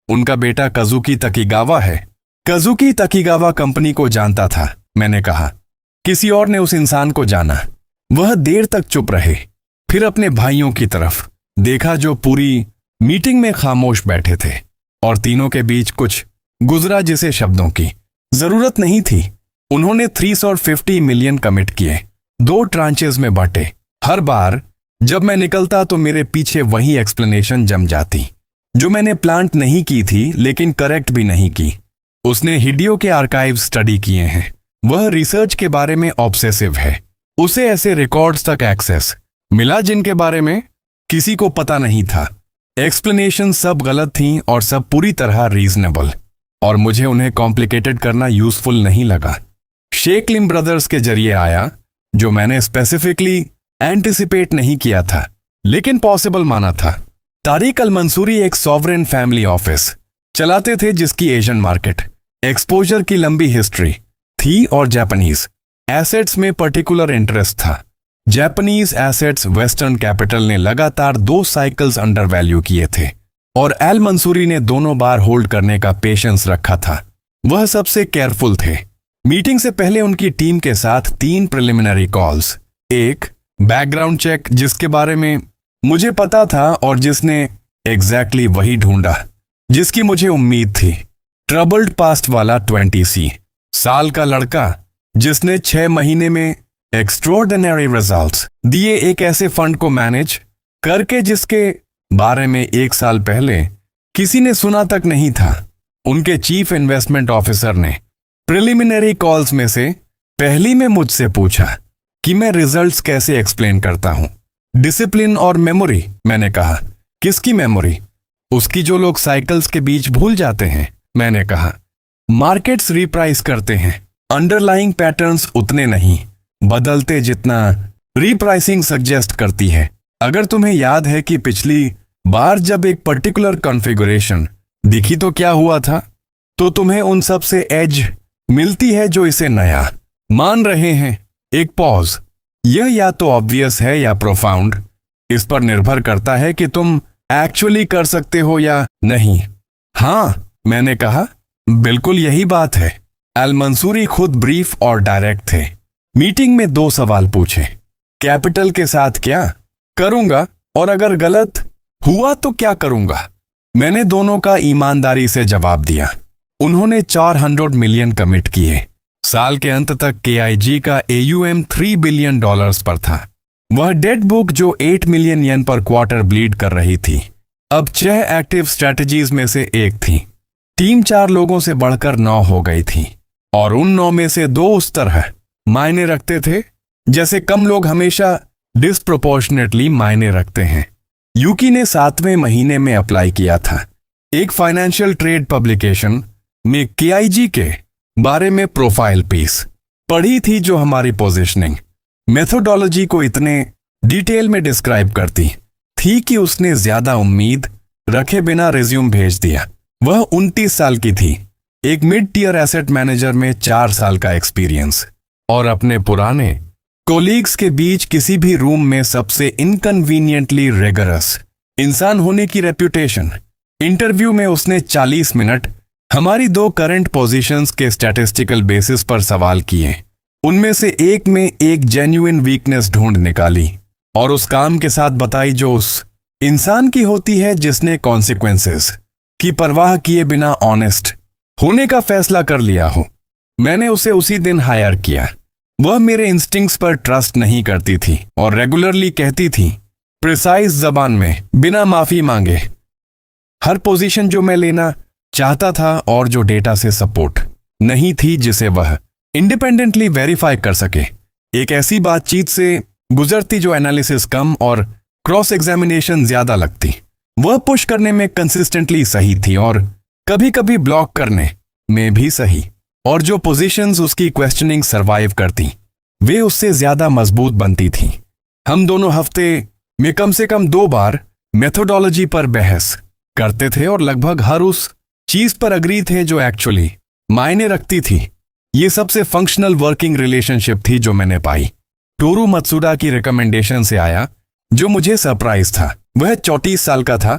उनका बेटा काजुकी तकीगावा है। काजुकी तकीगावा कंपनी को जानता था, मैंने कहा। किसी और ने उस इंसान को जाना। वह देर तक चुप रहे, फिर अपने भाइयों की तरफ देखा जो पूरी मीटिंग में खामोश बैठे थे, और तीनों के बीच कुछ गुजरा जिसे शब्दों की जरूरत नहीं थी। उन्होंने 350 मिलियन कमिट किए, 2 ट्रांचेस में बांटे। हर बार जब मैं निकलता तो मेरे पीछे वही एक्सप्लेनेशन जम जाती, जो मैंने प्लांट नहीं की थी लेकिन करेक्ट भी नहीं की। उसने हिडियो के आर्काइव स्टडी किए हैं, वह रिसर्च के बारे में ऑब्सेसिव है। उसे ऐसे रिकॉर्ड्स तक एक्सेस मिला जिनके बारे में किसी को पता नहीं था। एक्सप्लेनेशन सब गलत थीं और सब पूरी तरह रीजनेबल, और मुझे उन्हें कॉम्प्लिकेटेड करना यूजफुल नहीं लगा। शेख लिम ब्रदर्स के जरिए आया, जो मैंने स्पेसिफिकली एंटिसिपेट नहीं किया था लेकिन पॉसिबल माना था। तारिक अल मंसूरी एक सॉवरेन फैमिली ऑफिस चलाते थे जिसकी एशियन मार्केट एक्सपोजर की लंबी हिस्ट्री थी और जापानीज एसेट्स में पर्टिकुलर इंटरेस्ट था। जापानीज एसेट्स वेस्टर्न कैपिटल ने लगातार 2 साइकिल्स अंडर वैल्यू किए थे और एल मंसूरी ने दोनों बार होल्ड करने का पेशेंस रखा था। वह सबसे केयरफुल थे। मीटिंग से पहले उनकी टीम के साथ 3 प्रिलिमिनरी कॉल्स, एक बैकग्राउंड चेक जिसके बारे में मुझे पता था और जिसने एग्जैक्टली वही ढूंढा जिसकी मुझे उम्मीद थी, ट्रबल्ड पास्ट वाला 20C साल का लड़का जिसने 6 महीने में एक्स्ट्रॉर्डिनरी रिजल्ट्स दिए, एक ऐसे फंड को मैनेज करके जिसके बारे में 1 साल पहले किसी ने सुना तक नहीं था। उनके चीफ इन्वेस्टमेंट ऑफिसर ने प्रिलिमिनरी कॉल्स में से पहली में मुझसे पूछा कि मैं रिजल्ट्स कैसे एक्सप्लेन करता हूं। डिसिप्लिन और मेमोरी, मैंने कहा। किसकी मेमोरी? उसकी जो लोग साइकिल्स के बीच भूल जाते हैं, मैंने कहा। मार्केट्स रिप्राइस करते हैं, अंडरलाइंग पैटर्न्स उतने नहीं बदलते जितना रिप्राइसिंग सजेस्ट करती है। अगर तुम्हें याद है कि पिछली बार जब एक पर्टिकुलर कॉन्फ़िगरेशन दिखी तो क्या हुआ था, तो तुम्हें उन सब से एज मिलती है जो इसे नया मान रहे हैं। एक पॉज, यह या तो ऑब्वियस है या प्रोफाउंड, इस पर निर्भर करता है कि तुम एक्चुअली कर सकते हो या नहीं। हाँ, मैंने कहा, बिल्कुल यही बात है। अल मंसूरी खुद ब्रीफ और डायरेक्ट थे। मीटिंग में 2 सवाल पूछे, कैपिटल के साथ क्या करूंगा और अगर गलत हुआ तो क्या करूंगा। मैंने दोनों का ईमानदारी से जवाब दिया। उन्होंने 400 मिलियन कमिट किए। साल के अंत तक KIG का AUM $3 बिलियन पर था। वह डेट बुक जो 8 मिलियन येन पर क्वार्टर ब्लीड कर रही थी, अब 6 एक्टिव स्ट्रेटजीज में से एक थी। टीम 4 लोगों से बढ़कर 9 हो गई थी और उन 9 में से 2 उस तरह मायने रखते थे जैसे कम लोग हमेशा डिस्प्रोपोर्शनेटली मायने रखते हैं। यूकी ने 7वें महीने में अप्लाई किया था। एक फाइनेंशियल ट्रेड पब्लिकेशन में KIG के बारे में प्रोफाइल पीस पढ़ी थी जो हमारी पोजीशनिंग मेथोडोलॉजी को इतने डिटेल में डिस्क्राइब करती थी कि उसने ज्यादा उम्मीद रखे बिना रिज्यूम भेज दिया। वह 29 साल की थी, एक मिड टियर एसेट मैनेजर में 4 साल का एक्सपीरियंस और अपने पुराने कोलीग्स के बीच किसी भी रूम में सबसे इनकन्वीनियंटली रिगरस इंसान होने की रेप्यूटेशन। इंटरव्यू में उसने 40 मिनट हमारी 2 करंट पोजीशंस के स्टैटिस्टिकल बेसिस पर सवाल किए। उनमें से एक में एक जेन्युइन वीकनेस ढूंढ निकाली और उस काम के साथ बताई जो उस इंसान की होती है जिसने कॉन्सिक्वेंसेस की परवाह किए बिना ऑनेस्ट होने का फैसला कर लिया हो। मैंने उसे उसी दिन हायर किया। वह मेरे इंस्टिंक्ट्स पर ट्रस्ट नहीं करती थी और रेगुलरली कहती थी, प्रिसाइज जबान में, बिना माफी मांगे, हर पोजीशन जो मैं लेना चाहता था और जो डेटा से सपोर्ट नहीं थी जिसे वह इंडिपेंडेंटली वेरीफाई कर सके। एक ऐसी बातचीत से गुजरती जो एनालिसिस कम और क्रॉस एग्जामिनेशन ज्यादा लगती। वह पुश करने में कंसिस्टेंटली सही थी और कभी कभी ब्लॉक करने में भी सही, और जो पोजीशंस उसकी क्वेश्चनिंग सरवाइव करती वे उससे ज्यादा मजबूत बनती थीं। हम दोनों हफ्ते में कम से कम 2 बार मेथोडोलॉजी पर बहस करते थे और लगभग हर उस चीज पर अग्री थे जो एक्चुअली मायने रखती थी। ये सबसे फंक्शनल वर्किंग रिलेशनशिप थी जो मैंने पाई। टोरू मत्सुदा की रिकमेंडेशन से आया जो मुझे सरप्राइज था। वह 34 साल का था,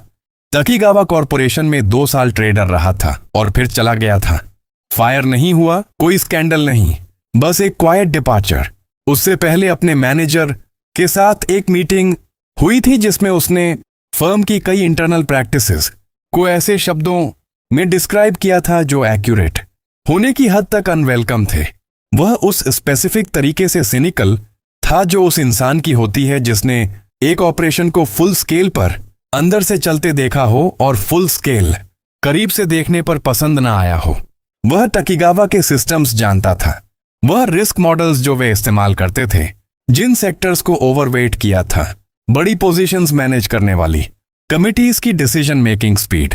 तकीगावा कॉरपोरेशन में 2 साल ट्रेडर रहा था और फिर चला गया था। फायर नहीं हुआ, कोई स्कैंडल नहीं, बस एक क्वाइट डिपार्चर। उससे पहले अपने मैनेजर के साथ एक मीटिंग हुई थी जिसमें उसने फर्म की कई इंटरनल प्रैक्टिसेस को ऐसे शब्दों में डिस्क्राइब किया था जो एक्यूरेट होने की हद तक अनवेलकम थे। वह उस स्पेसिफिक तरीके से सिनिकल था जो उस इंसान की होती है जिसने एक ऑपरेशन को फुल स्केल पर अंदर से चलते देखा हो और फुल स्केल करीब से देखने पर पसंद ना आया हो। वह टकीगावा के सिस्टम्स जानता था, वह रिस्क मॉडल्स जो वे इस्तेमाल करते थे, जिन सेक्टर्स को ओवरवेट किया था, बड़ी पोजीशंस मैनेज करने वाली कमिटीज की decision making speed.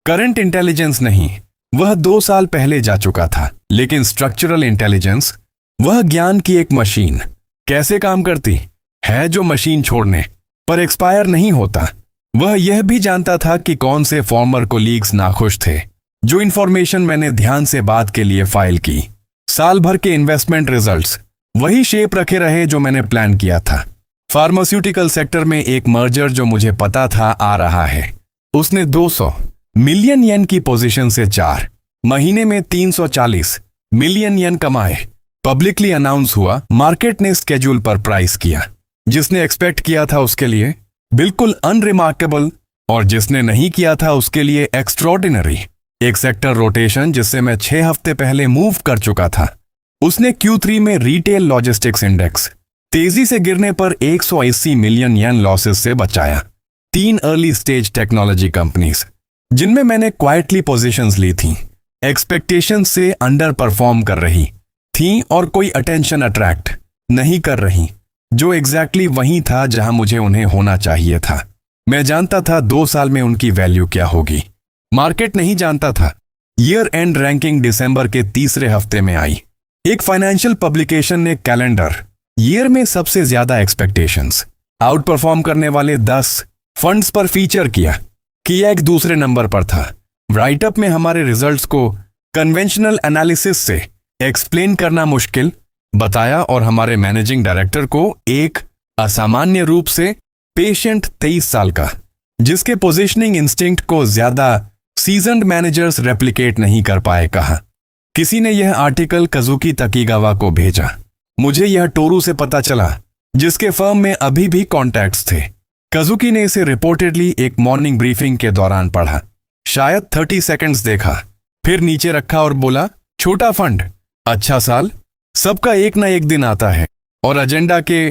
Current intelligence नहीं, वह 2 साल पहले जा चुका था, लेकिन स्ट्रक्चरल इंटेलिजेंस, वह ज्ञान की एक मशीन कैसे काम करती है जो मशीन छोड़ने पर एक्सपायर नहीं होता। वह यह भी जानता था कि कौन से फॉर्मर कोलीग्स नाखुश थे जो इंफॉर्मेशन मैंने ध्यान से बात के लिए फाइल की। साल भर के इन्वेस्टमेंट रिजल्ट्स वही शेप रखे रहे जो मैंने प्लान किया था। फार्मास्यूटिकल सेक्टर में एक मर्जर जो मुझे पता था आ रहा है, उसने 200 मिलियन येन की पोजीशन से 4 महीने में 340 मिलियन येन कमाए। पब्लिकली अनाउंस हुआ, मार्केट ने स्केड्यूल पर प्राइस किया। जिसने एक्सपेक्ट किया था उसके लिए बिल्कुल अनरिमार्केबल, और जिसने नहीं किया था उसके लिए एक्स्ट्रॉर्डिनरी। एक सेक्टर रोटेशन जिससे मैं 6 हफ्ते पहले मूव कर चुका था, उसने Q3 में रिटेल लॉजिस्टिक्स इंडेक्स तेजी से गिरने पर 180 मिलियन येन लॉसेस से बचाया। 3 अर्ली स्टेज टेक्नोलॉजी कंपनीज जिनमें मैंने क्वाइटली पोजीशंस ली थी, एक्सपेक्टेशन से अंडर परफॉर्म कर रही थी और कोई अटेंशन अट्रैक्ट नहीं कर रही, जो एग्जैक्टली वही था जहां मुझे उन्हें होना चाहिए था। मैं जानता था 2 साल में उनकी वैल्यू क्या होगी, मार्केट नहीं जानता था। ईयर एंड रैंकिंग दिसंबर के तीसरे हफ्ते में आई। एक फाइनेंशियल पब्लिकेशन ने कैलेंडर ईयर में सबसे ज्यादा एक्सपेक्टेशंस आउट परफॉर्म करने वाले 10 फंड्स पर फीचर किया कि एक दूसरे नंबर पर था। राइटअप में हमारे रिजल्ट्स को कन्वेंशनल एनालिसिस से एक्सप्लेन करना मुश्किल बताया और हमारे मैनेजिंग डायरेक्टर को एक असामान्य रूप से पेशेंट 23 साल का, जिसके पोजीशनिंग इंस्टिंक्ट को ज्यादा सीजन्ड मैनेजर्स रेप्लिकेट नहीं कर पाए, कहा। किसी ने यह आर्टिकल कजुकी तकीगावा को भेजा। मुझे यह टोरू से पता चला, जिसके फर्म में अभी भी कॉन्टैक्ट्स थे। कजुकी ने इसे रिपोर्टेडली एक मॉर्निंग ब्रीफिंग के दौरान पढ़ा, शायद 30 सेकंड्स देखा, फिर नीचे रखा और बोला, छोटा फंड, अच्छा साल, सबका एक ना एक दिन आता है और एजेंडा के